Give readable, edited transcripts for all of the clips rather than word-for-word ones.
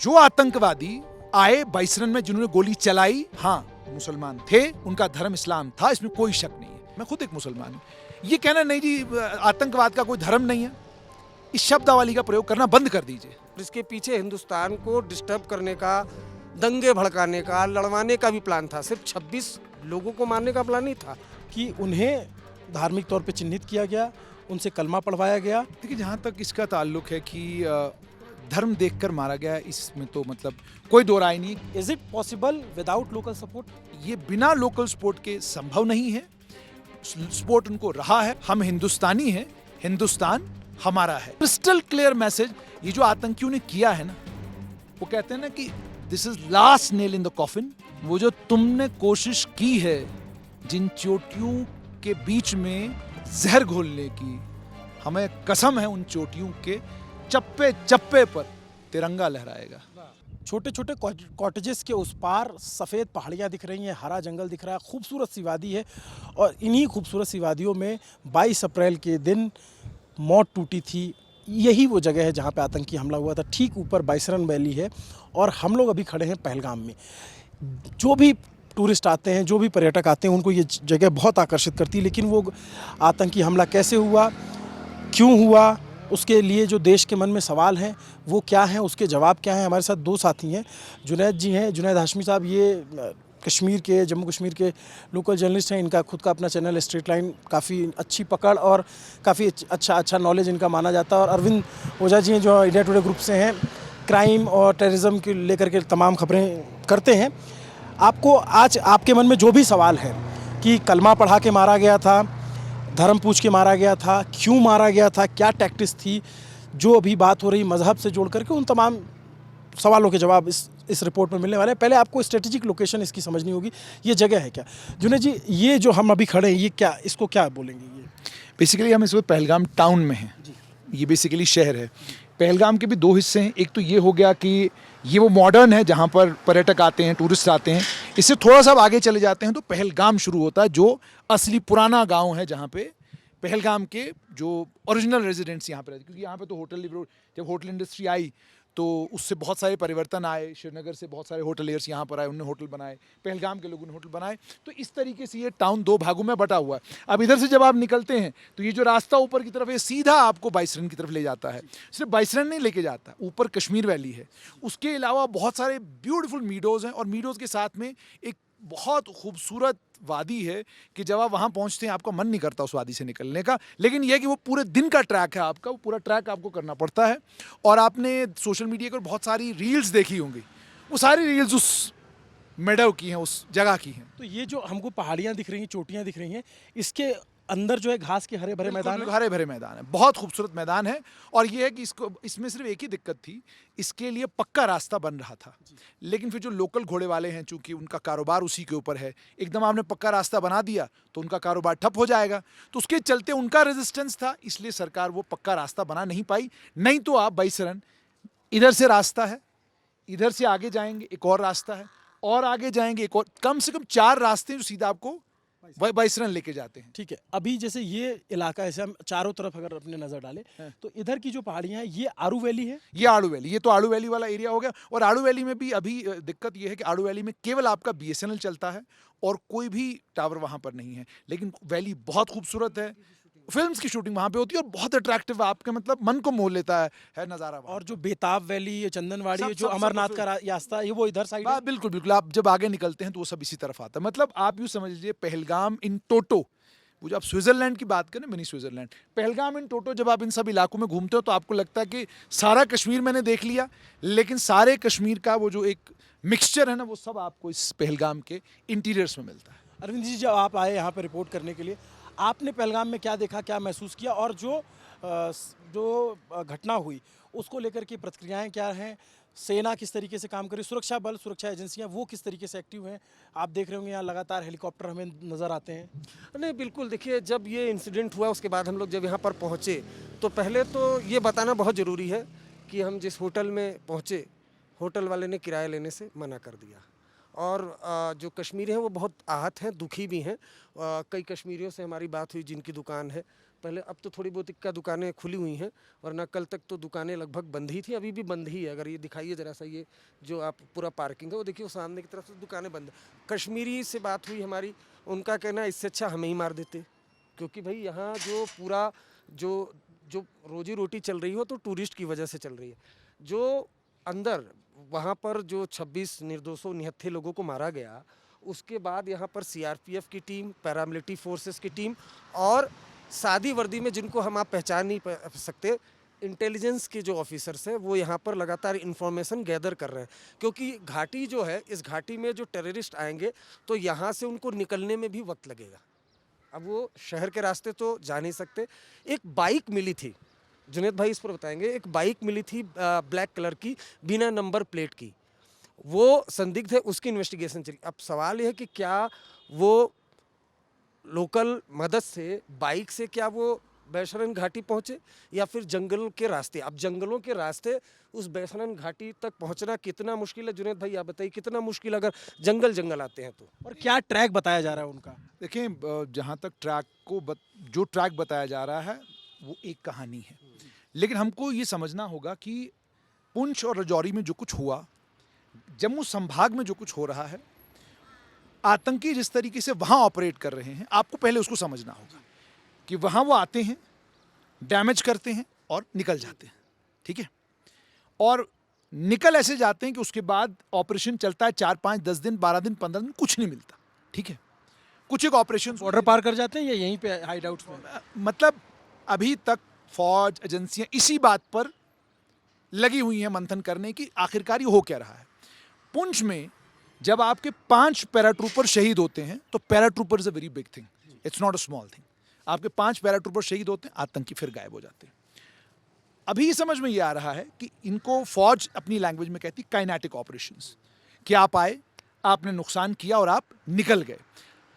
जो आतंकवादी आए बाइसरन में जिन्होंने गोली चलाई, हाँ मुसलमान थे, उनका धर्म इस्लाम था, इसमें कोई शक नहीं है। मैं खुद एक मुसलमान हूं। ये कहना नहीं जी आतंकवाद का कोई धर्म नहीं है, इस शब्दावली का प्रयोग करना बंद कर दीजिए। इसके पीछे हिंदुस्तान को डिस्टर्ब करने का, दंगे भड़काने का, लड़वाने का भी प्लान था। सिर्फ 26 लोगों को मारने का प्लान नहीं था कि उन्हें धार्मिक तौर पे चिन्हित किया गया, उनसे कलमा पढ़वाया गया। देखिए जहाँ तक इसका ताल्लुक है कि धर्म देखकर मारा गया, इसमें तो मतलब कोई दो राय नहीं। Is it possible without local support? ये बिना लोकल सपोर्ट के संभव नहीं है। सपोर्ट उनको रहा है। हम हिंदुस्तानी हैं, हिंदुस्तान हमारा है। क्रिस्टल क्लियर मैसेज ये जो आतंकियों ने किया है ना, वो कहते हैं ना कि this is last nail in the coffin. वो जो तुमने कोशिश की है जिन चोटियों के बीच में जहर घोलने की, हमें कसम है उन चोटियों के चप्पे चप्पे पर तिरंगा लहराएगा। छोटे छोटे कॉटेजेस के उस पार सफ़ेद पहाड़ियाँ दिख रही हैं, हरा जंगल दिख रहा है, खूबसूरत सी वादी है। और इन्हीं खूबसूरत सी वादियों में 22 अप्रैल के दिन मौत टूटी थी। यही वो जगह है जहाँ पे आतंकी हमला हुआ था। ठीक ऊपर बाइसरन वैली है और हम लोग अभी खड़े हैं पहलगाम में। जो भी टूरिस्ट आते हैं, जो भी पर्यटक आते हैं, उनको ये जगह बहुत आकर्षित करती है। लेकिन वो आतंकी हमला कैसे हुआ, क्यों हुआ, उसके लिए जो देश के मन में सवाल हैं वो क्या हैं, उसके जवाब क्या हैं। हमारे साथ दो साथी हैं, जुनैद जी हैं, जुनैद हाशमी साहब। ये कश्मीर के, जम्मू कश्मीर के लोकल जर्नलिस्ट हैं। इनका खुद का अपना चैनल स्ट्रेट लाइन, काफ़ी अच्छी पकड़ और काफ़ी अच्छा नॉलेज इनका माना जाता है। और अरविंद ओझा जी हैं जो इंडिया टुडे ग्रुप से हैं, क्राइम और टेररिज्म के लेकर के तमाम खबरें करते हैं। आपको आज आपके मन में जो भी सवाल है कि कलमा पढ़ा के मारा गया था, धर्म पूछ के मारा गया था, क्यों मारा गया था, क्या टैक्टिक्स थी, जो अभी बात हो रही मज़हब से जोड़ करके, उन तमाम सवालों के जवाब इस रिपोर्ट में मिलने वाले हैं। पहले आपको स्ट्रेटेजिक लोकेशन इसकी समझनी होगी, ये जगह है क्या। जुनैद जी, ये जो हम अभी खड़े हैं, ये क्या, इसको क्या बोलेंगे? ये बेसिकली हम इस वक्त पहलगाम टाउन में हैं। ये बेसिकली शहर है। पहलगाम के भी दो हिस्से हैं। एक तो ये हो गया कि ये वो मॉडर्न है जहाँ पर पर्यटक आते हैं, टूरिस्ट आते हैं। इससे थोड़ा सा आगे चले जाते हैं तो पहलगाम शुरू होता है, जो असली पुराना गांव है, जहाँ पे पहलगाम के जो ओरिजिनल रेजिडेंट्स यहाँ पे रहते। क्योंकि यहाँ पे तो जब होटल इंडस्ट्री आई तो उससे बहुत सारे परिवर्तन आए। श्रीनगर से बहुत सारे होटलियर्स यहाँ पर आए, उन्होंने होटल बनाए, पहलगाम के लोगों ने होटल बनाए। तो इस तरीके से ये टाउन दो भागों में बटा हुआ है। अब इधर से जब आप निकलते हैं तो ये जो रास्ता ऊपर की तरफ है सीधा आपको बाइसरन की तरफ ले जाता है। सिर्फ बाइसरन नहीं लेके जाता, ऊपर कश्मीर वैली है। उसके अलावा बहुत सारे ब्यूटीफुल मीडोज़ हैं और मीडोज़ के साथ में एक बहुत खूबसूरत वादी है कि जब आप वहाँ पहुँचते हैं आपका मन नहीं करता उस वादी से निकलने का। लेकिन यह कि वो पूरे दिन का ट्रैक है आपका, वो पूरा ट्रैक आपको करना पड़ता है। और आपने सोशल मीडिया पर बहुत सारी रील्स देखी होंगी, वो सारी रील्स उस मेडो की हैं, उस जगह की हैं। तो ये जो हमको पहाड़ियाँ दिख रही हैं, चोटियाँ दिख रही हैं, इसके अंदर जो है घास के हरे भरे मैदान है। हरे भरे मैदान है, बहुत खूबसूरत मैदान है। और ये है कि इसमें सिर्फ एक ही दिक्कत थी, इसके लिए पक्का रास्ता बन रहा था। लेकिन फिर जो लोकल घोड़े वाले हैं, चूंकि उनका कारोबार उसी के ऊपर है, एकदम आपने पक्का रास्ता बना दिया तो उनका कारोबार ठप हो जाएगा। तो उसके चलते उनका रेजिस्टेंस था, इसलिए सरकार वो पक्का रास्ता बना नहीं पाई। नहीं तो आप बाइसरन, इधर से रास्ता है, इधर से आगे जाएंगे एक और रास्ता है, और आगे जाएंगे एक और, कम से कम 4 रास्ते जो सीधा आपको बाइसरन लेके जाते हैं। ठीक है। अभी जैसे ये इलाका है, हम चारों तरफ अगर अपने नजर डालें तो इधर की जो पहाड़ियां हैं, ये आरू वैली है। ये आड़ू वैली, ये तो आड़ू वैली वाला एरिया हो गया। और आड़ू वैली में भी अभी दिक्कत ये है कि आड़ू वैली में केवल आपका BSNL चलता है और कोई भी टावर वहां पर नहीं है। लेकिन वैली बहुत खूबसूरत है, फिल्म्स की शूटिंग वहां पे होती है और बहुत अट्रैक्टिव, आपके मतलब मन को मोह लेता है नज़ारा। और जो बेताब वैली, ये चंदनवाड़ी, सब- जो सब- अमरनाथ सब- का रास्ता है, ये वो इधर साइड है। बिल्कुल बिल्कुल, आप जब आगे निकलते हैं तो वो सब इसी तरफ आता है। मतलब आप यूँ समझ लीजिए पहलगाम इन टोटो, वो जो आप स्विट्जरलैंड की बात करें, मिनी स्विट्जरलैंड, पहलगाम इन टोटो, जब आप इन सब इलाकों में घूमते हो तो आपको लगता है कि सारा कश्मीर मैंने देख लिया। लेकिन सारे कश्मीर का वो जो एक मिक्सचर है ना, वो सब आपको इस पहलगाम के इंटीरियर्स में मिलता है। अरविंद जी, जब आप आए यहाँ पे रिपोर्ट करने के लिए, आपने पहलगाम में क्या देखा, क्या महसूस किया, और जो घटना हुई उसको लेकर के प्रतिक्रियाएं क्या हैं? सेना किस तरीके से काम करी, सुरक्षा बल, सुरक्षा एजेंसियां वो किस तरीके से एक्टिव हैं? आप देख रहे होंगे यहाँ लगातार हेलीकॉप्टर हमें नज़र आते हैं। नहीं, बिल्कुल। देखिए, जब ये इंसिडेंट हुआ उसके बाद हम लोग जब यहाँ पर पहुँचे तो पहले तो ये बताना बहुत ज़रूरी है कि हम जिस होटल में पहुँचे, होटल वाले ने किराया लेने से मना कर दिया। और जो कश्मीरी हैं वो बहुत आहत हैं, दुखी भी हैं। कई कश्मीरियों से हमारी बात हुई जिनकी दुकान है, पहले, अब तो थोड़ी बहुत इक्का दुकानें खुली हुई हैं, वरना कल तक तो दुकानें लगभग बंद ही थी, अभी भी बंद ही है। अगर ये दिखाइए ज़रा सा, ये जो आप पूरा पार्किंग है वो देखिए, वो सामने की तरफ से दुकानें बंद है। कश्मीरी से बात हुई हमारी, उनका कहना है इससे अच्छा हमें ही मार देते, क्योंकि भाई यहाँ जो पूरा जो जो रोजी रोटी चल रही हो तो टूरिस्ट की वजह से चल रही है। जो अंदर वहाँ पर जो 26 निर्दोषों निहत्थे लोगों को मारा गया, उसके बाद यहाँ पर सीआरपीएफ की टीम, पैरामिलिट्री फोर्सेस की टीम और सादी वर्दी में, जिनको हम आप पहचान नहीं सकते, इंटेलिजेंस के जो ऑफिसर्स हैं, वो यहाँ पर लगातार इन्फॉर्मेशन गैदर कर रहे हैं। क्योंकि घाटी जो है, इस घाटी में जो टेररिस्ट आएंगे तो यहाँ से उनको निकलने में भी वक्त लगेगा। अब वो शहर के रास्ते तो जा नहीं सकते। एक बाइक मिली थी, जुनेद भाई इस पर बताएंगे, एक बाइक मिली थी ब्लैक कलर की, बिना नंबर प्लेट की, वो संदिग्ध है, उसकी इन्वेस्टिगेशन चली। अब सवाल यह है कि क्या वो लोकल मदद से, बाइक से क्या वो बैशरन घाटी पहुंचे या फिर जंगलों के रास्ते। अब जंगलों के रास्ते उस बैशरन घाटी तक पहुंचना कितना मुश्किल है, जुनेद भाई आप बताइए, कितना मुश्किल अगर जंगल आते हैं तो। और क्या ट्रैक बताया जा रहा है उनका? देखें, जहाँ तक ट्रैक को जो ट्रैक बताया जा रहा है वो एक कहानी है, लेकिन हमको ये समझना होगा कि पुंछ और राजौरी में जो कुछ हुआ, जम्मू संभाग में जो कुछ हो रहा है, आतंकी जिस तरीके से वहाँ ऑपरेट कर रहे हैं, आपको पहले उसको समझना होगा कि वहाँ वो आते हैं, डैमेज करते हैं और निकल जाते हैं, ठीक है। और निकल ऐसे जाते हैं कि उसके बाद ऑपरेशन चलता है 4, 5, 10 दिन, 12 दिन, 15 दिन, कुछ नहीं मिलता, ठीक है। कुछ एक ऑपरेशन बॉर्डर पार कर जाते हैं या यहीं पे हाइड आउट्स में? मतलब अभी तक फौज एजेंसियां इसी बात पर लगी हुई हैं मंथन करने की आखिरकार ये हो क्या रहा है। पुंछ में जब आपके 5 पैराट्रूपर शहीद होते हैं तो paratrooper is a very big thing, it's not a small thing. आपके 5 पैराट्रूपर शहीद होते हैं, आतंकी फिर गायब हो जाते हैं। अभी समझ में ये आ रहा है कि इनको फौज अपनी लैंग्वेज में कहती काइनेटिक ऑपरेशंस, कि आप आए, आपने नुकसान किया और आप निकल गए।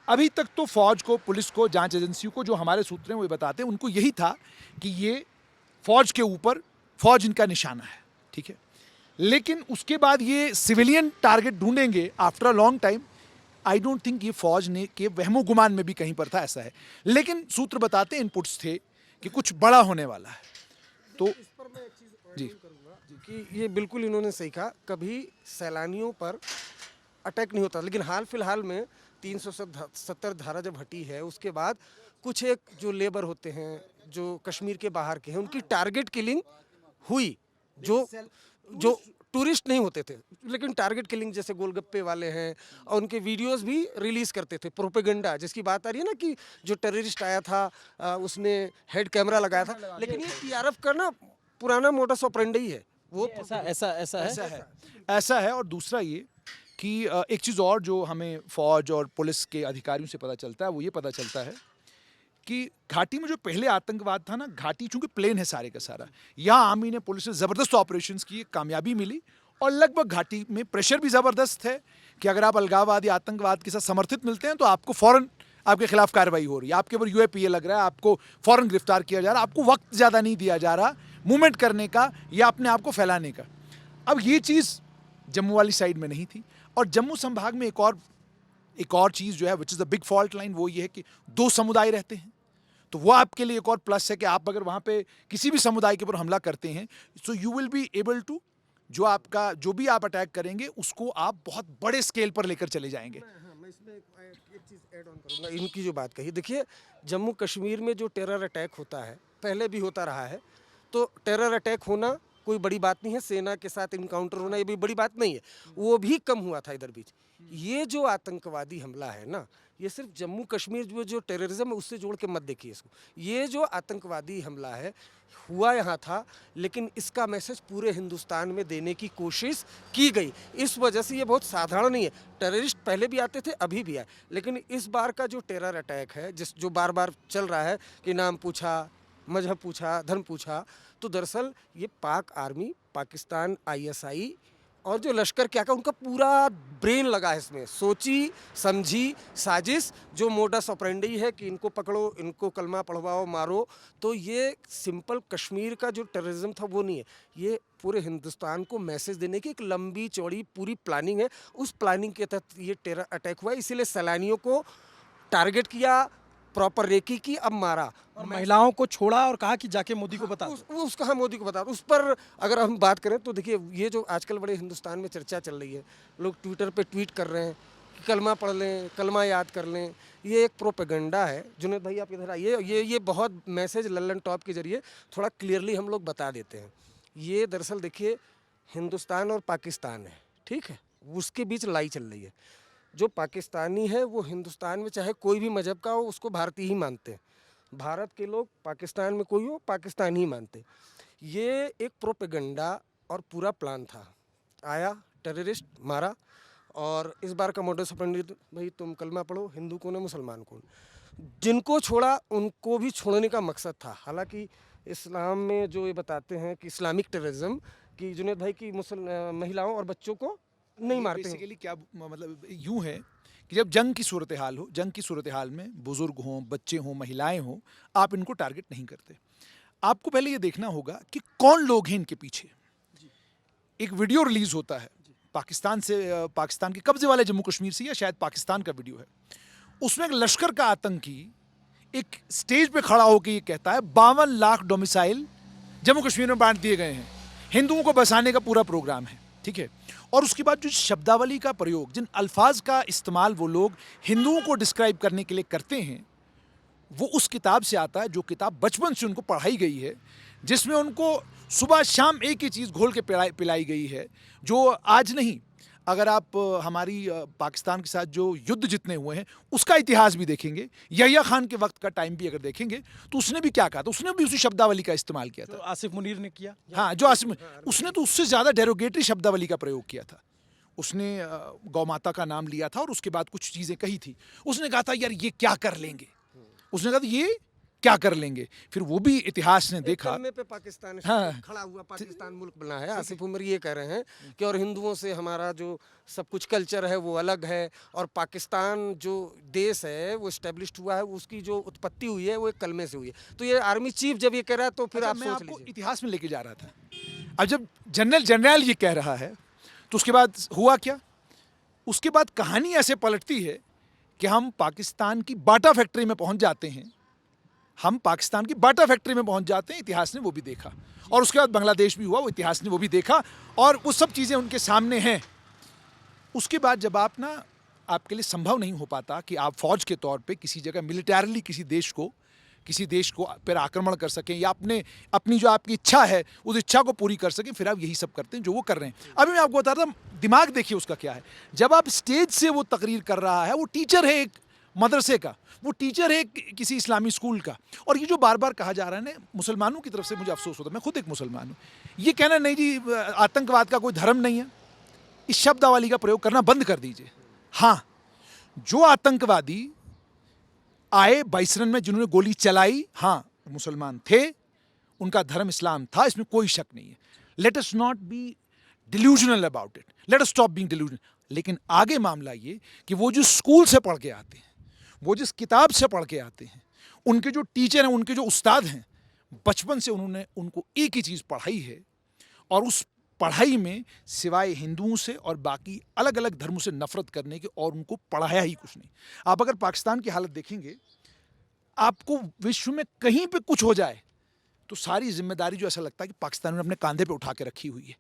अभी तक तो फौज को, पुलिस को, जांच एजेंसियों को, जो हमारे सूत्र हैं वो बताते हैं, उनको यही था कि ये फौज के ऊपर, फौज इनका निशाना है, ठीक है। लेकिन उसके बाद ये सिविलियन टारगेट ढूंढेंगे after a long time, I don't think ये फौज ने के वहमो गुमान में भी कहीं पर था, ऐसा है। लेकिन सूत्र बताते, इनपुट्स थे कि कुछ बड़ा होने वाला है। तो इस पर मैं एक चीज़ जी करूँगा कि ये बिल्कुल इन्होंने सही कहा, कभी सैलानियों पर अटैक नहीं होता, लेकिन हाल फिलहाल में 370 धारा जब हटी है, उसके बाद कुछ एक जो लेबर होते हैं, जो कश्मीर के बाहर के हैं, उनकी टारगेट किलिंग हुई, जो टूरिस्ट नहीं होते थे, लेकिन टारगेट किलिंग, जैसे गोलगप्पे वाले हैं, और उनके वीडियोस भी रिलीज करते थे, प्रोपेगेंडा जिसकी बात आ रही है ना, कि जो टेररिस्ट आया था उसने हेड कैमरा लगाया था। लेकिन ये टीआरएफ का ना पुराना मोडस ऑपरेंडी है, वो ऐसा है। और दूसरा ये कि एक चीज़ और जो हमें फौज और पुलिस के अधिकारियों से पता चलता है, वो ये पता चलता है कि घाटी में जो पहले आतंकवाद था ना, घाटी चूंकि प्लेन है सारे का सारा, यहाँ आर्मी ने, पुलिस ने ज़बरदस्त ऑपरेशंस किए, कामयाबी मिली, और लगभग घाटी में प्रेशर भी ज़बरदस्त है कि अगर आप अलगाववाद या आतंकवाद के साथ समर्थित मिलते हैं तो आपको फ़ौरन आपके खिलाफ कार्रवाई हो रही है, आपके ऊपर यूएपीए लग रहा है, आपको फ़ौरन गिरफ्तार किया जा रहा है, आपको वक्त ज़्यादा नहीं दिया जा रहा मूवमेंट करने का या अपने आप को फैलाने का। अब ये चीज़ जम्मू वाली साइड में नहीं थी। और जम्मू संभाग में एक और चीज़ जो है, which is the big fault line, वो ये है कि 2 समुदाय रहते हैं, तो वो आपके लिए एक और प्लस है कि आप अगर वहाँ पे किसी भी समुदाय के ऊपर हमला करते हैं, so you will be able to, जो भी आप अटैक करेंगे उसको आप बहुत बड़े स्केल पर लेकर चले जाएंगे। मैं इसमें एक चीज़ ऐड ऑन करूँगा, इनकी जो बात कही, देखिए जम्मू कश्मीर में जो टेरर अटैक होता है, पहले भी होता रहा है, तो टेरर अटैक होना कोई बड़ी बात नहीं है, सेना के साथ इनकाउंटर होना ये भी बड़ी बात नहीं है, वो भी कम हुआ था इधर बीच। ये जो आतंकवादी हमला है ना, ये सिर्फ जम्मू कश्मीर जो टेररिज्म है उससे जोड़ के मत देखिए इसको। ये जो आतंकवादी हमला है हुआ यहाँ था, लेकिन इसका मैसेज पूरे हिंदुस्तान में देने की कोशिश की गई। इस वजह से ये बहुत साधारण नहीं है। टेररिस्ट पहले भी आते थे, अभी भी आए, लेकिन इस बार का जो टेरर अटैक है, जो बार बार चल रहा है कि नाम पूछा, मजहब पूछा, धर्म पूछा, तो दरअसल ये पाक आर्मी, पाकिस्तान आईएसआई और जो लश्कर क्या का, उनका पूरा ब्रेन लगा है इसमें, सोची समझी साजिश, जो मोडस ऑपरेंडी है कि इनको पकड़ो, इनको कलमा पढ़वाओ, मारो। तो ये सिंपल कश्मीर का जो टेररिज्म था वो नहीं है, ये पूरे हिंदुस्तान को मैसेज देने की एक लंबी चौड़ी पूरी प्लानिंग है। उस प्लानिंग के तहत ये टेरर अटैक हुआ, इसीलिए सैलानियों को टारगेट किया, प्रॉपर रेकी की, अब मारा। और महिलाओं को छोड़ा और कहा कि जाके मोदी को बता दो। उसका हाँ मोदी को बता दो। उस पर अगर हम बात करें तो देखिए, ये जो आजकल बड़े हिंदुस्तान में चर्चा चल रही है, लोग ट्विटर पे ट्वीट कर रहे हैं कि कलमा पढ़ लें, कलमा याद कर लें, ये एक प्रोपेगेंडा है। जुनैद भाई आप इधर आइए, ये बहुत मैसेज लल्लन टॉप के जरिए थोड़ा क्लियरली हम लोग बता देते हैं। ये दरअसल देखिए हिंदुस्तान और पाकिस्तान है, ठीक है, उसके बीच लड़ाई चल रही है। जो पाकिस्तानी है वो हिंदुस्तान में चाहे कोई भी मजहब का हो उसको भारतीय ही मानते हैं। भारत के लोग पाकिस्तान में कोई हो पाकिस्तानी ही मानते। ये एक प्रोपेगेंडा और पूरा प्लान था। आया टेररिस्ट मारा, और इस बार का मोडस ऑपरेंडी भाई तुम कलमा पढ़ो, हिंदू कौन है मुसलमान कौन। जिनको छोड़ा उनको भी छोड़ने का मकसद था। हालांकि इस्लाम में जो ये बताते हैं कि इस्लामिक टेररिज्म कि जुनैद भाई की महिलाओं और बच्चों को नहीं मारते हैं। बेसिकली क्या मतलब यूं है कि जब जंग की सूरत हाल हो, जंग की सूरत हाल में बुजुर्ग हों, बच्चे हों, महिलाएं हों, आप इनको टारगेट नहीं करते। आपको पहले ये देखना होगा कि कौन लोग हैं इनके पीछे। एक वीडियो रिलीज होता है पाकिस्तान से, पाकिस्तान के कब्जे वाले जम्मू कश्मीर से, या शायद पाकिस्तान का वीडियो है। उसमें एक लश्कर का आतंकी एक स्टेज पे खड़ा होकर ये कहता है 52 लाख डोमिसाइल जम्मू कश्मीर में बांट दिए गए हैं, हिंदुओं को बसाने का पूरा प्रोग्राम है, ठीक है। और उसके बाद जो शब्दावली का प्रयोग, जिन अल्फाज का इस्तेमाल वो लोग हिंदुओं को डिस्क्राइब करने के लिए करते हैं, वो उस किताब से आता है जो किताब बचपन से उनको पढ़ाई गई है, जिसमें उनको सुबह शाम एक ही चीज़ घोल के पिलाई गई है, जो आज नहीं। अगर आप हमारी पाकिस्तान के साथ जो युद्ध जितने हुए हैं उसका इतिहास भी देखेंगे, यहिया खान के वक्त का टाइम भी अगर देखेंगे, तो उसने भी क्या कहा था, उसने भी उसी शब्दावली का इस्तेमाल किया था। आसिफ मुनीर ने किया। हाँ, जो आसिफ, उसने तो उससे ज़्यादा डेरोगेटरी शब्दावली का प्रयोग किया था। उसने गौ माता का नाम लिया था और उसके बाद कुछ चीज़ें कही थी। उसने कहा था यार ये क्या कर लेंगे, उसने कहा था ये क्या कर लेंगे। फिर वो भी इतिहास ने देखा, पे पाकिस्तान हाँ, खड़ा हुआ, पाकिस्तान मुल्क बना है। आसिफ उमर ये कह रहे हैं कि और हिंदुओं से हमारा जो सब कुछ कल्चर है वो अलग है, और पाकिस्तान जो देश है वो इस्टेब्लिश्ड हुआ है, उसकी जो उत्पत्ति हुई है वो एक कलमे से हुई है। तो ये आर्मी चीफ जब ये कह रहा है तो फिर अच्छा, आप मैं सोच आपको लीजिए। इतिहास में लेके जा रहा था। अब जब जनरल ये कह रहा है तो उसके बाद हुआ क्या, उसके बाद कहानी ऐसे पलटती है कि हम पाकिस्तान की बाटा फैक्ट्री में पहुंच जाते हैं, हम पाकिस्तान की बाटा फैक्ट्री में पहुंच जाते हैं। इतिहास ने वो भी देखा, और उसके बाद बांग्लादेश भी हुआ, वो इतिहास ने वो भी देखा, और वो सब चीज़ें उनके सामने हैं। उसके बाद जब आप ना, आपके लिए संभव नहीं हो पाता कि आप फौज के तौर पे किसी जगह मिलिटरीली किसी देश को पर आक्रमण कर सकें, या अपनी जो आपकी इच्छा है उस इच्छा को पूरी कर सकें, फिर आप यही सब करते हैं जो वो कर रहे हैं। अभी मैं आपको बता रहा था, दिमाग देखिए उसका क्या है। जब आप स्टेज से वो तकरीर कर रहा है, वो टीचर है एक मदरसे का, वो टीचर है किसी इस्लामी स्कूल का, और ये जो बार बार कहा जा रहा है ना, मुसलमानों की तरफ से मुझे अफसोस होता है, मैं खुद एक मुसलमान हूँ, ये कहना नहीं जी आतंकवाद का कोई धर्म नहीं है, इस शब्दावली का प्रयोग करना बंद कर दीजिए। हाँ, जो आतंकवादी आए 22 रन में जिन्होंने गोली चलाई, हाँ मुसलमान थे, उनका धर्म इस्लाम था, इसमें कोई शक नहीं है। Late us not B delusional about it, let us stop being delusional. लेकिन आगे मामला ये कि वो जो स्कूल से पढ़ के आते हैं, वो जिस किताब से पढ़ के आते हैं, उनके जो टीचर हैं, उनके जो उस्ताद हैं, बचपन से उन्होंने उनको एक ही चीज़ पढ़ाई है, और उस पढ़ाई में सिवाय हिंदुओं से और बाकी अलग अलग धर्मों से नफरत करने के और उनको पढ़ाया ही कुछ नहीं। आप अगर पाकिस्तान की हालत देखेंगे, आपको विश्व में कहीं पे कुछ हो जाए तो सारी जिम्मेदारी जो ऐसा लगता है कि पाकिस्तान ने अपने कंधे पे उठा के रखी हुई है।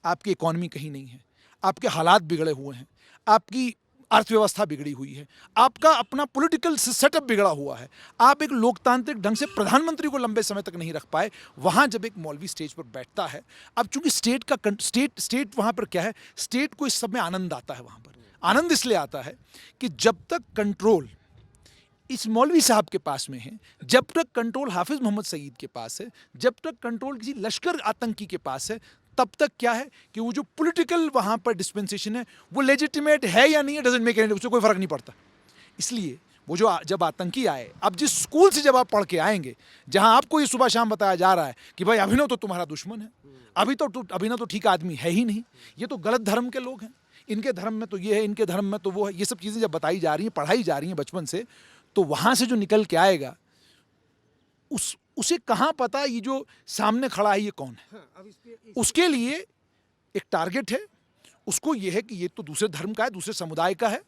आपकी इकॉनमी कहीं नहीं है, आपके हालात बिगड़े हुए हैं, आपकी अर्थव्यवस्था बिगड़ी हुई है, आपका अपना पॉलिटिकल सेटअप बिगड़ा हुआ है, आप एक लोकतांत्रिक ढंग से प्रधानमंत्री को लंबे समय तक नहीं रख पाए। वहाँ जब एक मौलवी स्टेज पर बैठता है, अब चूंकि स्टेट वहाँ पर क्या है, स्टेट को इस सब में आनंद आता है। वहाँ पर आनंद इसलिए आता है कि जब तक कंट्रोल इस मौलवी साहब के पास में है, जब तक कंट्रोल हाफिज मोहम्मद सईद के पास है, जब तक कंट्रोल किसी लश्कर आतंकी के पास है, तब तक क्या है कि वो जो पॉलिटिकल वहाँ पर डिस्पेंसेशन है वो लेजिटिमेट है या नहीं है, डजंट मेक एनी, उससे कोई फर्क नहीं पड़ता। इसलिए वो जो जब आतंकी आए, अब जिस स्कूल से जब आप पढ़ के आएंगे, जहाँ आपको ये सुबह शाम बताया जा रहा है कि भाई अभिनव तो तुम्हारा दुश्मन है, अभिनव तो ठीक आदमी है ही नहीं, ये तो गलत धर्म के लोग हैं, इनके धर्म में तो ये है, इनके धर्म में तो वो है, ये सब चीज़ें जब बताई जा रही हैं, पढ़ाई जा रही हैं बचपन से, तो वहाँ से जो निकल के आएगा उसे कहाँ पता ये जो सामने खड़ा है ये कौन है। उसके लिए एक टारगेट है, उसको ये है कि ये तो दूसरे धर्म का है, दूसरे समुदाय का है,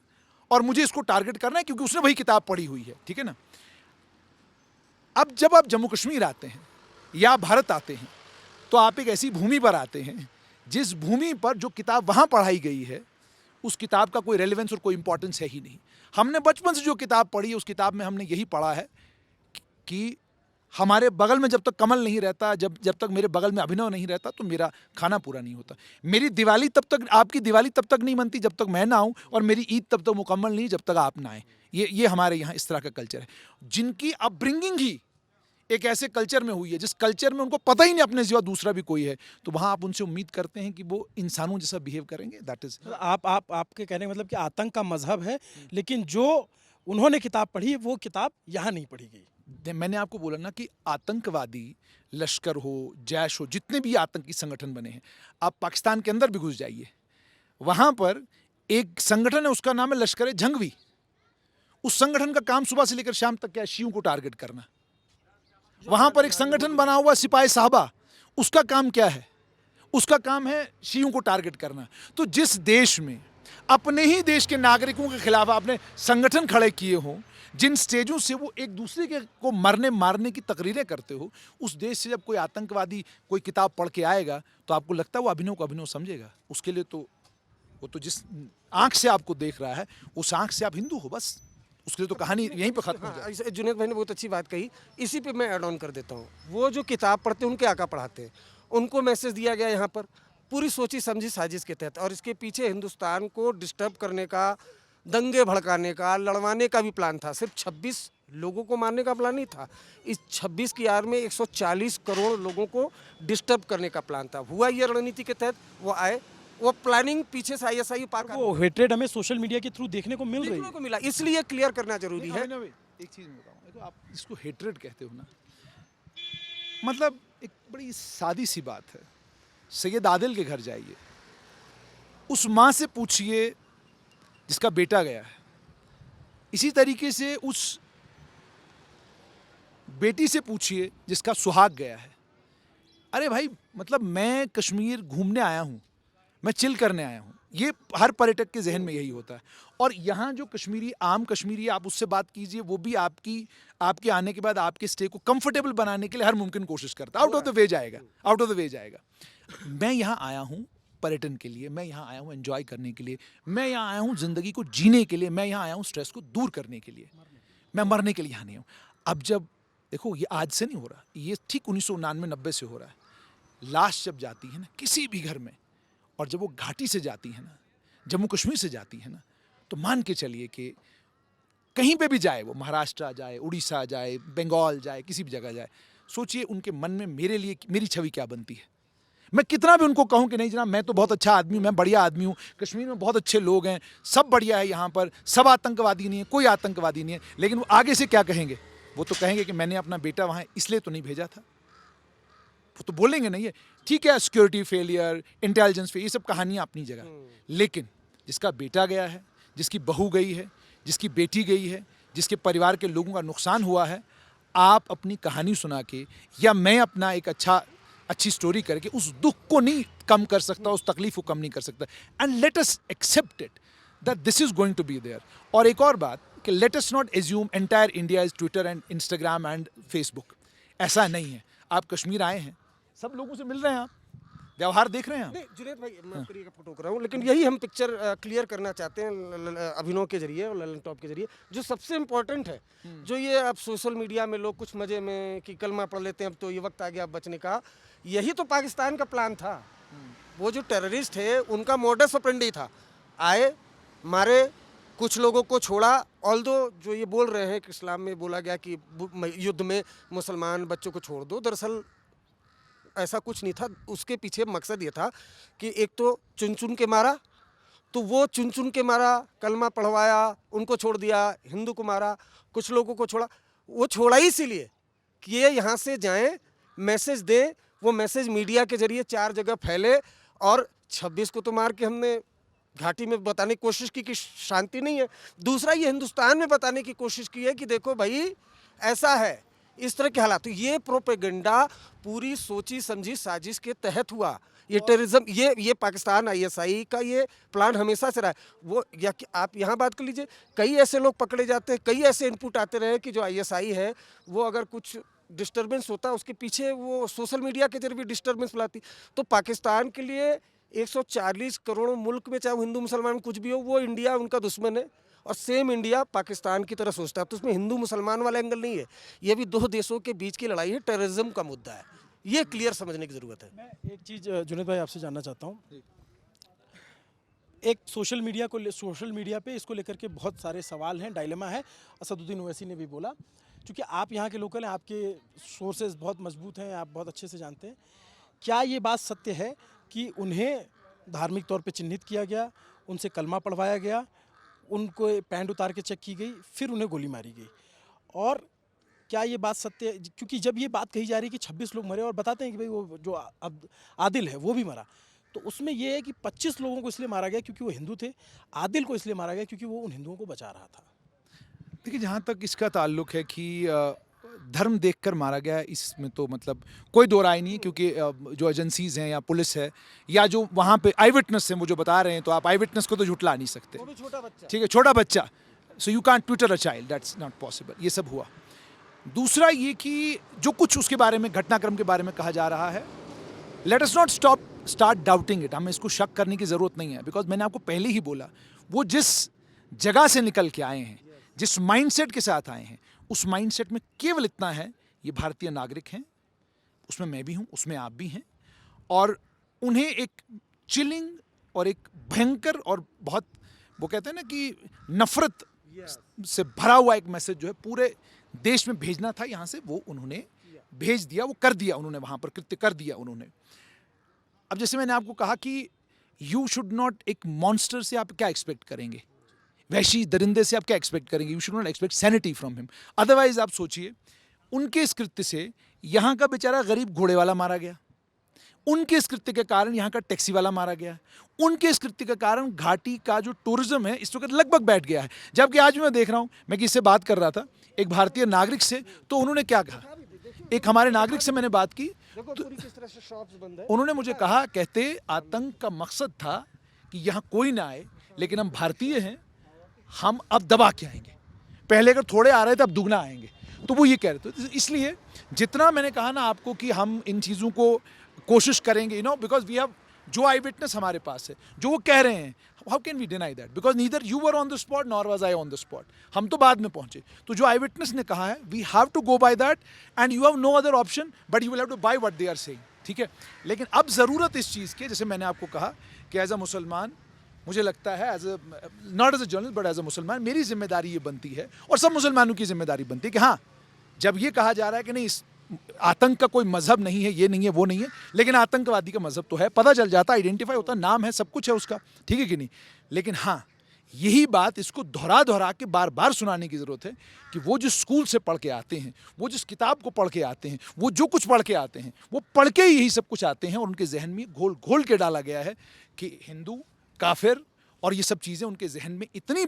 और मुझे इसको टारगेट करना है क्योंकि उसने वही किताब पढ़ी हुई है, ठीक है ना। अब जब आप जम्मू कश्मीर आते हैं या भारत आते हैं तो आप एक ऐसी भूमि पर आते हैं जिस भूमि पर जो किताब वहाँ पढ़ाई गई है उस किताब का कोई रेलेवेंस और कोई इंपॉर्टेंस है ही नहीं। हमने बचपन से जो किताब पढ़ी है उस किताब में हमने यही पढ़ा है कि हमारे बगल में जब तक कमल नहीं रहता, जब तक मेरे बगल में अभिनव नहीं रहता तो मेरा खाना पूरा नहीं होता। मेरी दिवाली तब तक, आपकी दिवाली तब तक नहीं बनती जब तक मैं ना आऊँ, और मेरी ईद तब तक मुकम्मल नहीं जब तक आप ना आए। ये हमारे यहाँ इस तरह का कल्चर है, जिनकी अपब्रिंगिंग ही एक ऐसे कल्चर में हुई है जिस कल्चर में उनको पता ही नहीं अपने सिवा दूसरा भी कोई है, तो वहाँ आप उनसे उम्मीद करते हैं कि वो इंसानों जैसा बिहेव करेंगे। दैट इज आपके कहने का मतलब कि आतंक का मजहब है, लेकिन जो उन्होंने किताब पढ़ी वो किताब यहाँ नहीं पढ़ी गई। मैंने आपको बोला ना कि आतंकवादी लश्कर हो, जैश हो, जितने भी आतंकी संगठन बने हैं, आप पाकिस्तान के अंदर भी घुस जाइए, वहाँ पर एक संगठन है, उसका नाम है लश्कर जंगवी। उस संगठन का काम सुबह से लेकर शाम तक क्या है? शियों को टारगेट करना। वहां पर एक संगठन बना हुआ सिपाही साहबा, उसका काम क्या है? उसका काम है शियों को टारगेट करना। तो जिस देश में अपने ही देश के नागरिकों के खिलाफ आपने संगठन खड़े किए हों, जिन स्टेजों से वो एक दूसरे के को मरने मारने की तकरीरें करते हो, उस देश से जब कोई आतंकवादी कोई किताब पढ़ के आएगा तो आपको लगता है वो अभिनव को अभिनव समझेगा? उसके लिए तो वो तो जिस आंख से आपको देख रहा है उस आंख से आप हिंदू हो, बस उसके लिए तो कहानी यहीं पर खत्म हो जाए। हाँ, जुनैद भाई ने बहुत अच्छी बात कही, इसी पे मैं ऐड ऑन कर देता हूँ। वो जो किताब पढ़ते हैं उनके आका पढ़ाते हैं, उनको मैसेज दिया गया यहाँ पर पूरी सोची समझी साजिश के तहत, और इसके पीछे हिंदुस्तान को डिस्टर्ब करने का, दंगे भड़काने का, लड़वाने का भी प्लान था। सिर्फ 26 लोगों को मारने का प्लान नहीं था, इस 26 की आड़ में 140 करोड़ लोगों को डिस्टर्ब करने का प्लान था। हुआ ये रणनीति के तहत वो आए, वो प्लानिंग पीछे से ISI पाक वो हेट्रेड हमें सोशल मीडिया के थ्रू देखने को मिल रही देखने है। को मिला, इसलिए क्लियर करना जरूरी है। एक चीज मैं बताऊं, देखो आप इसको हेट्रेड कहते हो ना, मतलब एक बड़ी सादी सी बात है। सैयद आदिल के घर जाइए, उस माँ से पूछिए जिसका बेटा गया है, इसी तरीके से उस बेटी से पूछिए जिसका सुहाग गया है। अरे भाई, मतलब मैं कश्मीर घूमने आया हूँ, मैं चिल करने आया हूँ, ये हर पर्यटक के जहन में यही होता है। और यहाँ जो कश्मीरी, आम कश्मीरी, आप उससे बात कीजिए, वो भी आपके आने के बाद आपके स्टे को कंफर्टेबल बनाने के लिए हर मुमकिन कोशिश करता है। आउट ऑफ द वे जाएगा, आउट ऑफ द वे जाएगा। मैं यहाँ आया हूँ पर्यटन के लिए, मैं यहाँ आया हूँ एंजॉय करने के लिए, मैं यहाँ आया हूँ जिंदगी को जीने के लिए, मैं यहाँ आया हूँ स्ट्रेस को दूर करने के लिए, मैं मरने के लिए यहाँ नहीं हूँ। अब जब देखो, ये आज से नहीं हो रहा, ये ठीक 1999-90 से हो रहा है। लाश जब जाती है ना किसी भी घर में, और जब वो घाटी से जाती है ना, जम्मू कश्मीर से जाती है ना, तो मान के चलिए कि कहीं पे भी जाए, वो महाराष्ट्र जाए, उड़ीसा जाए, बंगाल जाए, किसी भी जगह जाए, सोचिए उनके मन में मेरे लिए मेरी छवि क्या बनती है। मैं कितना भी उनको कहूँ कि नहीं जनाब, मैं तो बहुत अच्छा आदमी हूँ, मैं बढ़िया आदमी हूँ, कश्मीर में बहुत अच्छे लोग हैं, सब बढ़िया है, यहाँ पर सब आतंकवादी नहीं है, कोई आतंकवादी नहीं है, लेकिन वो आगे से क्या कहेंगे? वो तो कहेंगे कि मैंने अपना बेटा वहाँ इसलिए तो नहीं भेजा था। वो तो बोलेंगे नहीं है, ठीक है, सिक्योरिटी फेलियर, इंटेलिजेंस फेलियर, ये सब कहानियाँ अपनी जगह, लेकिन जिसका बेटा गया है, जिसकी बहू गई है, जिसकी बेटी गई है, जिसके परिवार के लोगों का नुकसान हुआ है, आप अपनी कहानी सुना के या मैं अपना एक अच्छी स्टोरी करके उस दुख को नहीं कम कर सकता, उस तकलीफ को कम नहीं कर सकता। And let us accept it that this is going to be there. और एक और बात कि let us not assume entire India is Twitter and Instagram and Facebook. ऐसा नहीं है। आप कश्मीर आए हैं, सब लोगों से मिल रहे हैं, आप व्यवहार देख रहे हैं। नहीं जुनैद भाई, मैं करिएगा फोटो कर रहा हूँ, लेकिन यही हम पिक्चर क्लियर करना चाहते हैं अभिनव के जरिए और ललन टॉप के जरिए। जो सबसे इम्पोर्टेंट है, जो ये अब सोशल मीडिया में लोग कुछ मजे में कि कलमा पढ़ लेते हैं, अब तो ये वक्त आ गया अब बचने का, यही तो पाकिस्तान का प्लान था। वो जो टेररिस्ट थे उनका मोडस ऑपरेंडी था, आए, मारे, कुछ लोगों को छोड़ा। ऑल्दो जो ये बोल रहे हैं कि इस्लाम में बोला गया कि युद्ध में मुसलमान बच्चों को छोड़ दो, दरअसल ऐसा कुछ नहीं था। उसके पीछे मकसद ये था कि एक तो चुन चुन के मारा, तो वो चुन चुन के मारा, कलमा पढ़वाया, उनको छोड़ दिया, हिंदू को मारा, कुछ लोगों को छोड़ा। वो छोड़ा ही इसीलिए कि ये यहाँ से जाएं, मैसेज दें, वो मैसेज मीडिया के जरिए 4 जगह फैले। और 26 को तो मार के हमने घाटी में बताने की कोशिश की कि शांति नहीं है। दूसरा, ये हिंदुस्तान में बताने की कोशिश की है कि देखो भाई ऐसा है, इस तरह के हालात। तो ये प्रोपेगेंडा पूरी सोची समझी साजिश के तहत हुआ। ये टेररिज्म, ये पाकिस्तान आईएसआई का ये प्लान हमेशा से रहा है। वो या कि आप यहाँ बात कर लीजिए, कई ऐसे लोग पकड़े जाते हैं, कई ऐसे इनपुट आते रहे कि जो आईएसआई है वो अगर कुछ डिस्टर्बेंस होता है उसके पीछे वो सोशल मीडिया के जरिए भी डिस्टर्बेंस फैलाती। तो पाकिस्तान के लिए 140 करोड़ मुल्क में चाहे हिंदू मुसलमान कुछ भी हो, वो इंडिया उनका दुश्मन है और सेम इंडिया पाकिस्तान की तरह सोचता है। तो उसमें हिंदू मुसलमान वाला एंगल नहीं है, ये भी दो देशों के बीच की लड़ाई है, टेररिज्म का मुद्दा है, ये क्लियर समझने की ज़रूरत है। मैं एक चीज़ जुनैद भाई आपसे जानना चाहता हूँ। एक सोशल मीडिया पे इसको लेकर के बहुत सारे सवाल हैं, डायलेमा है। असदुद्दीन ओवैसी ने भी बोला, क्योंकि आप यहाँ के लोकल हैं, आपके सोर्सेज बहुत मजबूत हैं, आप बहुत अच्छे से जानते हैं। क्या ये बात सत्य है कि उन्हें धार्मिक तौर पे चिन्हित किया गया, उनसे कलमा पढ़वाया गया, उनको पैंट उतार के चेक की गई, फिर उन्हें गोली मारी गई? और क्या ये बात सत्य है? क्योंकि जब ये बात कही जा रही है कि 26 लोग मरे और बताते हैं कि भाई वो जो आदिल है वो भी मरा, तो उसमें ये है कि 25 लोगों को इसलिए मारा गया क्योंकि वो हिंदू थे, आदिल को इसलिए मारा गया क्योंकि वो उन हिंदुओं को बचा रहा था। देखिए, जहाँ तक इसका ताल्लुक है कि धर्म देखकर मारा गया, इसमें तो मतलब कोई दो राय नहीं है, क्योंकि जो एजेंसीज हैं या पुलिस है या जो वहाँ पे आई विटनेस हैं वो जो बता रहे हैं, तो आप आई विटनेस को तो झुटला नहीं सकते। वो भी छोटा बच्चा। ठीक है, छोटा बच्चा, so you can't Twitter a child, that's not possible. ये सब हुआ। दूसरा ये कि जो कुछ उसके बारे में, घटनाक्रम के बारे में कहा जा रहा है, late us not start doubting it. हमें इसको शक करने की ज़रूरत नहीं है, बिकॉज मैंने आपको पहले ही बोला, वो जिस जगह से निकल के आए हैं, जिस माइंडसेट के साथ आए हैं, उस माइंडसेट में केवल इतना है, ये भारतीय नागरिक हैं, उसमें मैं भी हूँ, उसमें आप भी हैं, और उन्हें एक चिलिंग और एक भयंकर और बहुत, वो कहते हैं ना कि नफरत से भरा हुआ एक मैसेज जो है पूरे देश में भेजना था, यहाँ से वो उन्होंने भेज दिया, वो कर दिया उन्होंने, वहाँ पर कृत्य कर दिया उन्होंने। अब जैसे मैंने आपको कहा कि यू शुड नॉट, एक मॉन्स्टर से आप क्या एक्सपेक्ट करेंगे, वैशी दरिंदे से आप क्या एक्सपेक्ट करेंगे? You should not expect sanity from him. Otherwise आप सोचिए, उनके इस कृत्य से यहाँ का बेचारा गरीब घोड़े वाला मारा गया, उनके इस कृत्य के कारण यहाँ का टैक्सी वाला मारा गया, उनके इस कृत्य के कारण घाटी का जो टूरिज्म है इस वक्त लगभग बैठ गया है। जबकि आज मैं देख रहा हूँ, मैं किससे बात कर रहा था, एक भारतीय नागरिक से, तो उन्होंने क्या कहा, एक हमारे नागरिक से मैंने बात की, तो उन्होंने मुझे कहा, कहते आतंक का मकसद था कि यहाँ कोई ना आए, लेकिन हम भारतीय हैं, हम अब दबा के आएंगे, पहले अगर थोड़े आ रहे थे अब दुगना आएंगे। तो वो ये कह रहे थे। इसलिए जितना मैंने कहा ना आपको कि हम इन चीज़ों को कोशिश करेंगे, बिकॉज वी हैव, जो आई विटनेस हमारे पास है, जो वो कह रहे हैं, how can we deny that, because neither you were on the spot nor was I on the spot, हम तो बाद में पहुंचे। तो जो आई विटनेस ने कहा है, we have to go by that and you have no other option, but you will have to buy what they are saying. ठीक है, लेकिन अब ज़रूरत इस चीज़ की, जैसे मैंने आपको कहा कि एज अ मुसलमान मुझे लगता है, as a not as a journalist but as a मुसलमान, मेरी जिम्मेदारी ये बनती है, और सब मुसलमानों की जिम्मेदारी बनती है कि हाँ, जब ये कहा जा रहा है कि नहीं, इस आतंक का कोई मजहब नहीं है, ये नहीं है, वो नहीं है, लेकिन आतंकवादी का मजहब तो है, पता चल जाता, आइडेंटिफाई होता, नाम है, सब कुछ है उसका, ठीक है कि नहीं। लेकिन हाँ, यही बात इसको दोहरा के बार बार सुनाने की ज़रूरत है कि वो जिस स्कूल से पढ़ के आते हैं, वो जिस किताब को पढ़ के आते हैं, वो जो कुछ पढ़ के आते हैं, वो पढ़ के ही यही सब कुछ आते हैं, और उनके जहन में घोल घोल के डाला गया है कि हिंदू, काफिर, और ये सब चीज़ें उनके जहन में इतनी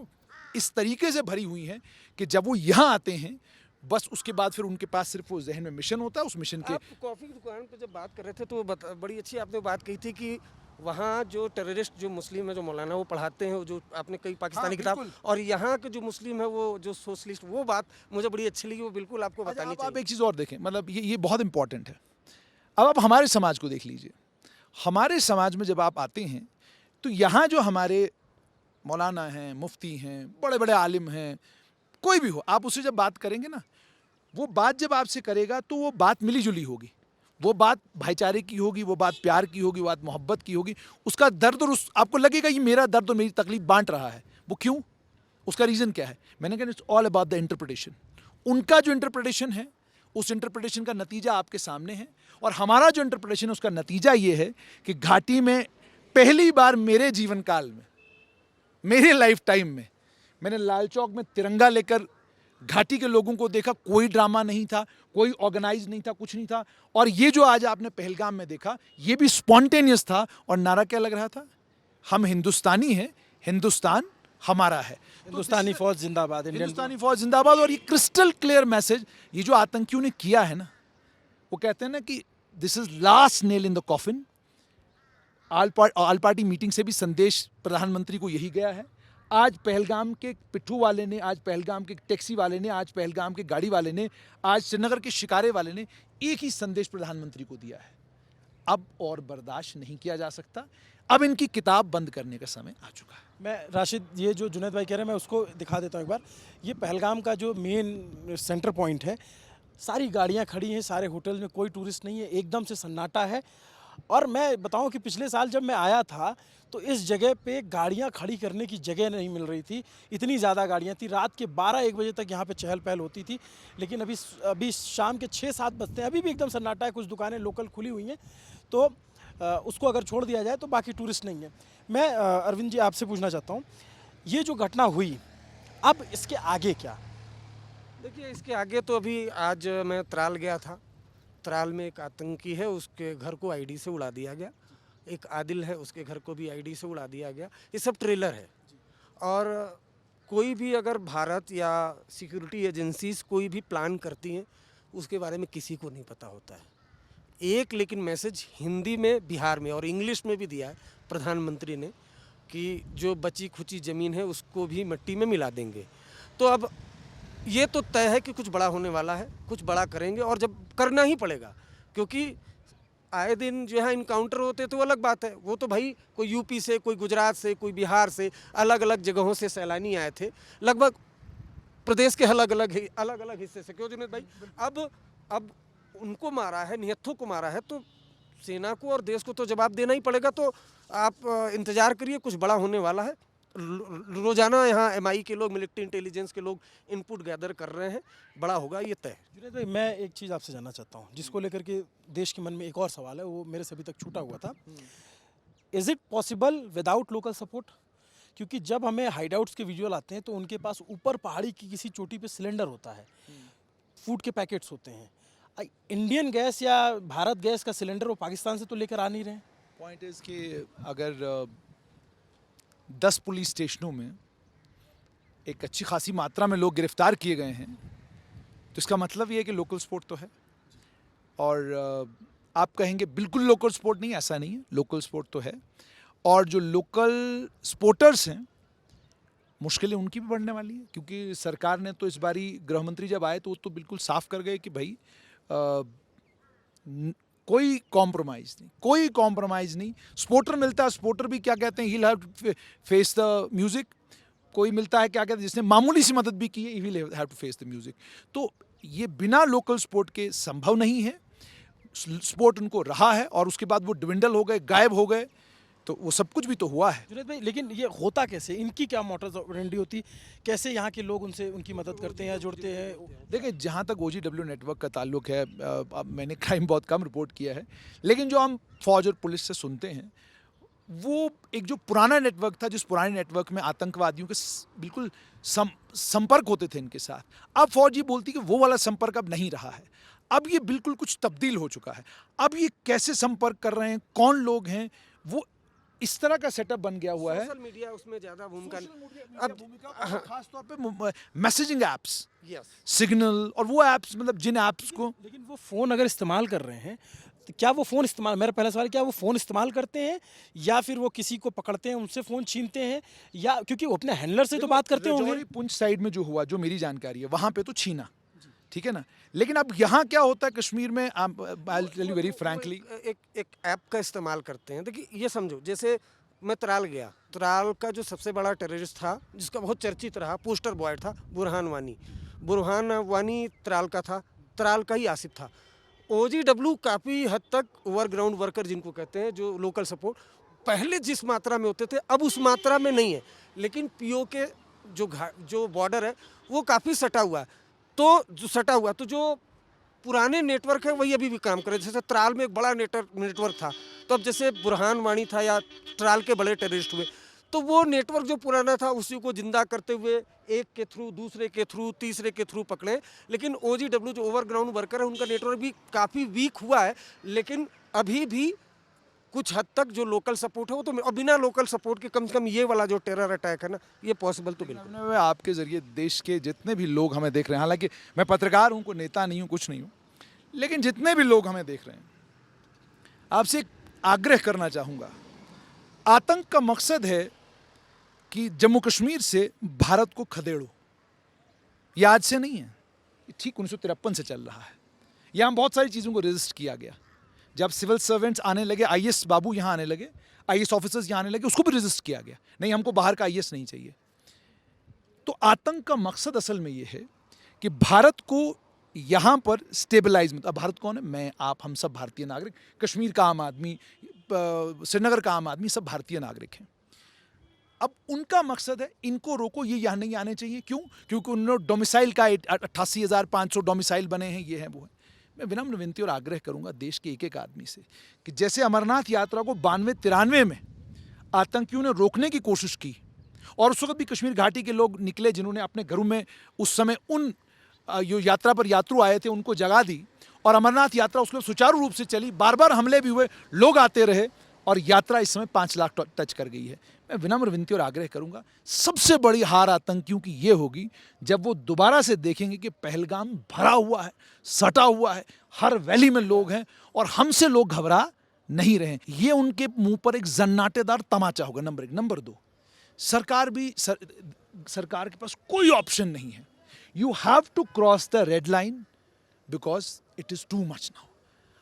इस तरीके से भरी हुई हैं कि जब वो यहाँ आते हैं, बस उसके बाद फिर उनके पास सिर्फ वो जहन में मिशन होता है, उस मिशन के। आप कॉफ़ी की दुकान पे जब बात कर रहे थे तो बड़ी अच्छी आपने बात कही थी कि वहाँ जो टेररिस्ट जो मुस्लिम है, जो मौलाना वो पढ़ाते हैं, जो आपने कई पाकिस्तानी हाँ, किताब, और यहाँ के जो मुस्लिम है वो जो सोशलिस्ट, वो बात मुझे बड़ी अच्छी लगी, वो बिल्कुल आपको बतानी चाहिए। आप एक चीज़ और देखें, मतलब ये बहुत इंपॉर्टेंट है। अब आप हमारे समाज को देख लीजिए, हमारे समाज में जब आप आते हैं तो यहाँ जो हमारे मौलाना हैं, मुफ्ती हैं, बड़े बड़े आलिम हैं, कोई भी हो, आप उससे जब बात करेंगे ना, वो बात जब आपसे करेगा तो वो बात मिली जुली होगी, वो बात भाईचारे की होगी, वो बात प्यार की होगी, वो बात मोहब्बत की होगी, उसका दर्द, और आपको लगेगा ये मेरा दर्द और मेरी तकलीफ बांट रहा है। वो क्यों, उसका रीज़न क्या है? मैंने कहा, it's all about the interpretation. उनका जो इंटरप्रिटेशन है, उस इंटरप्रिटेशन का नतीजा आपके सामने है, और हमारा जो इंटरप्रिटेशन है उसका नतीजा ये है कि घाटी में पहली बार मेरे जीवन काल में, मेरे लाइफ टाइम में, मैंने लाल चौक में तिरंगा लेकर घाटी के लोगों को देखा। कोई ड्रामा नहीं था, कोई ऑर्गेनाइज नहीं था, कुछ नहीं था। और ये जो आज आपने पहलगाम में देखा, ये भी स्पॉन्टेनियस था, और नारा क्या लग रहा था, हम हिंदुस्तानी हैं, हिंदुस्तान हमारा है, हिंदुस्तानी फौज जिंदाबाद, हिंदुस्तानी फौज जिंदाबाद। और ये क्रिस्टल क्लियर मैसेज, ये जो आतंकियों ने किया है ना, वो कहते हैं ना कि this is last nail in the coffin, all party meeting से भी संदेश प्रधानमंत्री को यही गया है। आज पहलगाम के पिट्ठू वाले ने, आज पहलगाम के टैक्सी वाले ने, आज पहलगाम के गाड़ी वाले ने, आज श्रीनगर के शिकारे वाले ने एक ही संदेश प्रधानमंत्री को दिया है, अब और बर्दाश्त नहीं किया जा सकता, अब इनकी किताब बंद करने का समय आ चुका है। मैं राशिद, ये जो जुनैद भाई कह रहे हैं मैं उसको दिखा देता हूँ एक बार। ये पहलगाम का जो मेन सेंटर पॉइंट है, सारी गाड़ियाँ खड़ी हैं, सारे होटल में कोई टूरिस्ट नहीं है, एकदम से सन्नाटा है। और मैं बताऊं कि पिछले साल जब मैं आया था तो इस जगह पे गाड़ियां खड़ी करने की जगह नहीं मिल रही थी, इतनी ज़्यादा गाड़ियां थी। रात के 12-1 बजे तक यहाँ पे चहल पहल होती थी, लेकिन अभी शाम के 6-7 बजते हैं, अभी भी एकदम सन्नाटा है। कुछ दुकानें लोकल खुली हुई हैं, तो उसको अगर छोड़ दिया जाए तो बाकी टूरिस्ट नहीं है। मैं अरविंद जी आपसे पूछना चाहता हूँ, ये जो घटना हुई, अब इसके आगे क्या? देखिए, इसके आगे तो अभी आज मैं त्राल गया था। त्राल में एक आतंकी है, उसके घर को आईडी से उड़ा दिया गया। एक आदिल है, उसके घर को भी आईडी से उड़ा दिया गया। ये सब ट्रेलर है। और कोई भी अगर भारत या सिक्योरिटी एजेंसीज कोई भी प्लान करती हैं, उसके बारे में किसी को नहीं पता होता है। एक लेकिन मैसेज हिंदी में, बिहार में और इंग्लिश में भी दिया है प्रधानमंत्री ने कि जो बची खुची ज़मीन है उसको भी मिट्टी में मिला देंगे। तो अब ये तो तय है कि कुछ बड़ा होने वाला है, कुछ बड़ा करेंगे, और जब करना ही पड़ेगा, क्योंकि आए दिन जो है इनकाउंटर होते तो अलग बात है। वो तो भाई कोई यूपी से, कोई गुजरात से, कोई बिहार से, अलग अलग जगहों से सैलानी आए थे, लगभग प्रदेश के अलग अलग हिस्से से। क्यों जुनैद भाई? अब उनको मारा है, निहत्थों को मारा है, तो सेना को और देश को तो जवाब देना ही पड़ेगा। तो आप इंतज़ार करिए, कुछ बड़ा होने वाला है। रोजाना यहाँ एमआई के लोग, मिलिट्री इंटेलिजेंस के लोग इनपुट गैदर कर रहे हैं, बड़ा होगा ये तय। जुनैद भाई, मैं एक चीज़ आपसे जानना चाहता हूँ जिसको लेकर के देश के मन में एक और सवाल है, वो मेरे से अभी तक छूटा हुआ था। Is it possible without local support? क्योंकि जब हमें हाइडआउट्स के विजुअल आते हैं तो उनके पास ऊपर पहाड़ी की किसी चोटी पे सिलेंडर होता है, फूड के पैकेट्स होते हैं। इंडियन गैस या भारत गैस का सिलेंडर वो पाकिस्तान से तो लेकर आ नहीं रहे हैं। पॉइंट इज़ कि अगर 10 पुलिस स्टेशनों में एक अच्छी खासी मात्रा में लोग गिरफ्तार किए गए हैं, तो इसका मतलब ये है कि लोकल सपोर्ट तो है। और आप कहेंगे बिल्कुल लोकल सपोर्ट नहीं, ऐसा नहीं है, लोकल सपोर्ट तो है। और जो लोकल सपोर्टर्स हैं, मुश्किलें उनकी भी बढ़ने वाली है, क्योंकि सरकार ने तो इस बारी, गृह मंत्री जब आए तो वो तो बिल्कुल साफ कर गए कि भाई कोई कॉम्प्रोमाइज़ नहीं, कोई कॉम्प्रोमाइज़ नहीं। सपोर्टर मिलता है, सपोर्टर भी क्या कहते हैं, he will have to face the music. कोई मिलता है क्या कहते हैं, जिसने मामूली सी मदद भी की है, he will have to face the music. तो ये बिना लोकल सपोर्ट के संभव नहीं है। सपोर्ट उनको रहा है और उसके बाद वो डिविंडल हो गए, गायब हो गए, तो वो सब कुछ भी तो हुआ है। जुनैद भाई, लेकिन ये होता कैसे? इनकी क्या मोटर्स ऑपरेंडी होती, कैसे यहाँ के लोग उनसे उनकी मदद करते हैं या जुड़ते हैं? देखिए, जहाँ तक OGW नेटवर्क का ताल्लुक है, अब मैंने क्राइम बहुत कम रिपोर्ट किया है, लेकिन जो हम फौज और पुलिस से सुनते हैं, वो एक जो पुराना नेटवर्क था, जिस पुराने नेटवर्क में आतंकवादियों के बिल्कुल संपर्क होते थे इनके साथ, अब फौज ये बोलती कि वो वाला संपर्क अब नहीं रहा है। अब ये बिल्कुल कुछ तब्दील हो चुका है। अब ये कैसे संपर्क कर रहे हैं, कौन लोग हैं, वो इस तरह का सेटअप बन गया हुआ है। सोशल मीडिया उसमें ज़्यादा भूमिका अब खास तौर पे मैसेजिंग एप्स, यस, सिग्नल और वो एप्स, मतलब जिन एप्स को, लेकिन वो फ़ोन अगर इस्तेमाल कर रहे हैं तो क्या वो फ़ोन इस्तेमाल, मेरा पहला सवाल, क्या वो फ़ोन इस्तेमाल करते हैं या फिर वो किसी को पकड़ते हैं उनसे फ़ोन छीनते हैं, या क्योंकि वो अपने हैंडलर से तो बात करते होंगे। पुंछ साइड में जो हुआ, जो मेरी जानकारी है, वहां पे तो छीना, ठीक है ना। लेकिन अब यहाँ क्या होता है कश्मीर में, I will tell you very frankly, एक ऐप का इस्तेमाल करते हैं। देखिए, ये समझो, जैसे मैं त्राल गया, त्राल का जो सबसे बड़ा टेररिस्ट था, जिसका बहुत चर्चित रहा, पोस्टर बॉय था, बुरहान वानी त्राल का था, त्राल का ही आसिफ था। OGW काफ़ी हद तक ओवरग्राउंड वर्कर जिनको कहते हैं, जो लोकल सपोर्ट, पहले जिस मात्रा में होते थे अब उस मात्रा में नहीं है। लेकिन PO के जो बॉर्डर है वो काफ़ी सटा हुआ है, तो जो पुराने नेटवर्क है वही अभी भी काम करे। जैसे त्राल में एक बड़ा नेटवर्क था, तो अब जैसे बुरहान वानी था या त्राल के बड़े टेररिस्ट हुए, तो वो नेटवर्क जो पुराना था उसी को जिंदा करते हुए एक के थ्रू, दूसरे के थ्रू, तीसरे के थ्रू पकड़े। लेकिन OGW जो ओवरग्राउंड वर्कर है, उनका नेटवर्क भी काफ़ी वीक हुआ है। लेकिन अभी भी कुछ हद तक जो लोकल सपोर्ट है वो तो, बिना लोकल सपोर्ट के कम से कम ये वाला जो टेरर अटैक है ना, ये पॉसिबल तो बिल्कुल। मैं आपके जरिए देश के जितने भी लोग हमें देख रहे हैं, हालांकि मैं पत्रकार हूं, कोई नेता नहीं हूं, कुछ नहीं हूं, लेकिन जितने भी लोग हमें देख रहे हैं, आपसे एक आग्रह करना चाहूँगा आतंक का मकसद है कि जम्मू कश्मीर से भारत को खदेड़ो। ये आज से नहीं है, ये ठीक 1953 से चल रहा है। यहाँ बहुत सारी चीज़ों को रेजिस्ट किया गया। जब सिविल सर्वेंट्स आने लगे, आईएएस बाबू यहाँ आने लगे, आईएएस ऑफिसर्स यहाँ आने लगे, उसको भी रेजिस्ट किया गया। नहीं, हमको बाहर का आईएएस नहीं चाहिए। तो आतंक का मकसद असल में ये है कि भारत को यहाँ पर स्टेबलाइज, मतलब भारत कौन है? मैं, आप, हम सब भारतीय नागरिक, कश्मीर का आम आदमी, श्रीनगर का आम आदमी, सब भारतीय नागरिक हैं। अब उनका मकसद है इनको रोको, ये यहाँ नहीं आने चाहिए। क्यों? क्योंकि उन्होंने डोमिसाइल का 88,500 डोमिसाइल बने हैं, ये हैं वो है। मैं विनम्र विनती और आग्रह करूंगा देश के एक एक आदमी से कि जैसे अमरनाथ यात्रा को 92-93 में आतंकियों ने रोकने की कोशिश की, और उस वक्त भी कश्मीर घाटी के लोग निकले जिन्होंने अपने घरों में उस समय उन जो यात्रा पर यात्रु आए थे उनको जगा दी, और अमरनाथ यात्रा उसके सुचारू रूप से चली। बार बार हमले भी हुए, लोग आते रहे, और यात्रा इस समय 5 लाख टच कर गई है। मैं विनम्र विनती और आग्रह करूंगा, सबसे बड़ी हार आतंकियों की ये होगी जब वो दोबारा से देखेंगे कि पहलगाम भरा हुआ है, सटा हुआ है, हर वैली में लोग हैं और हमसे लोग घबरा नहीं रहे। ये उनके मुंह पर एक जन्नाटेदार तमाचा होगा, नंबर 1। नंबर 2, सरकार के पास कोई ऑप्शन नहीं है। You have to cross the red line because it is too much now.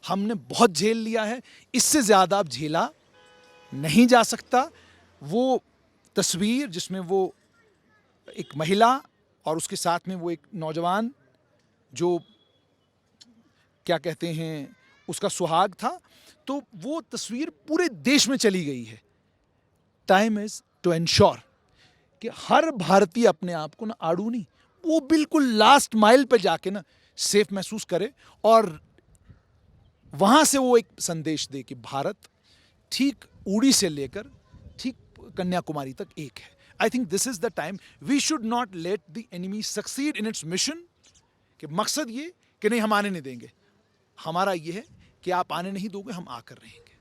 हमने बहुत झेल लिया है, इससे ज्यादा अब झेला नहीं जा सकता। वो तस्वीर जिसमें वो एक महिला और उसके साथ में वो एक नौजवान जो क्या कहते हैं उसका सुहाग था, तो वो तस्वीर पूरे देश में चली गई है। टाइम इज टू एंश्योर कि हर भारतीय अपने आप को ना आड़ू नहीं, वो बिल्कुल लास्ट माइल पे जाके ना सेफ महसूस करे, और वहां से वो एक संदेश दे कि भारत ठीक उड़ी से लेकर ठीक कन्याकुमारी तक एक है। I think this is the time. We should not let the enemy succeed in its mission. कि मकसद ये कि नहीं हम आने नहीं देंगे, हमारा ये है कि आप आने नहीं दोगे, हम आकर रहेंगे।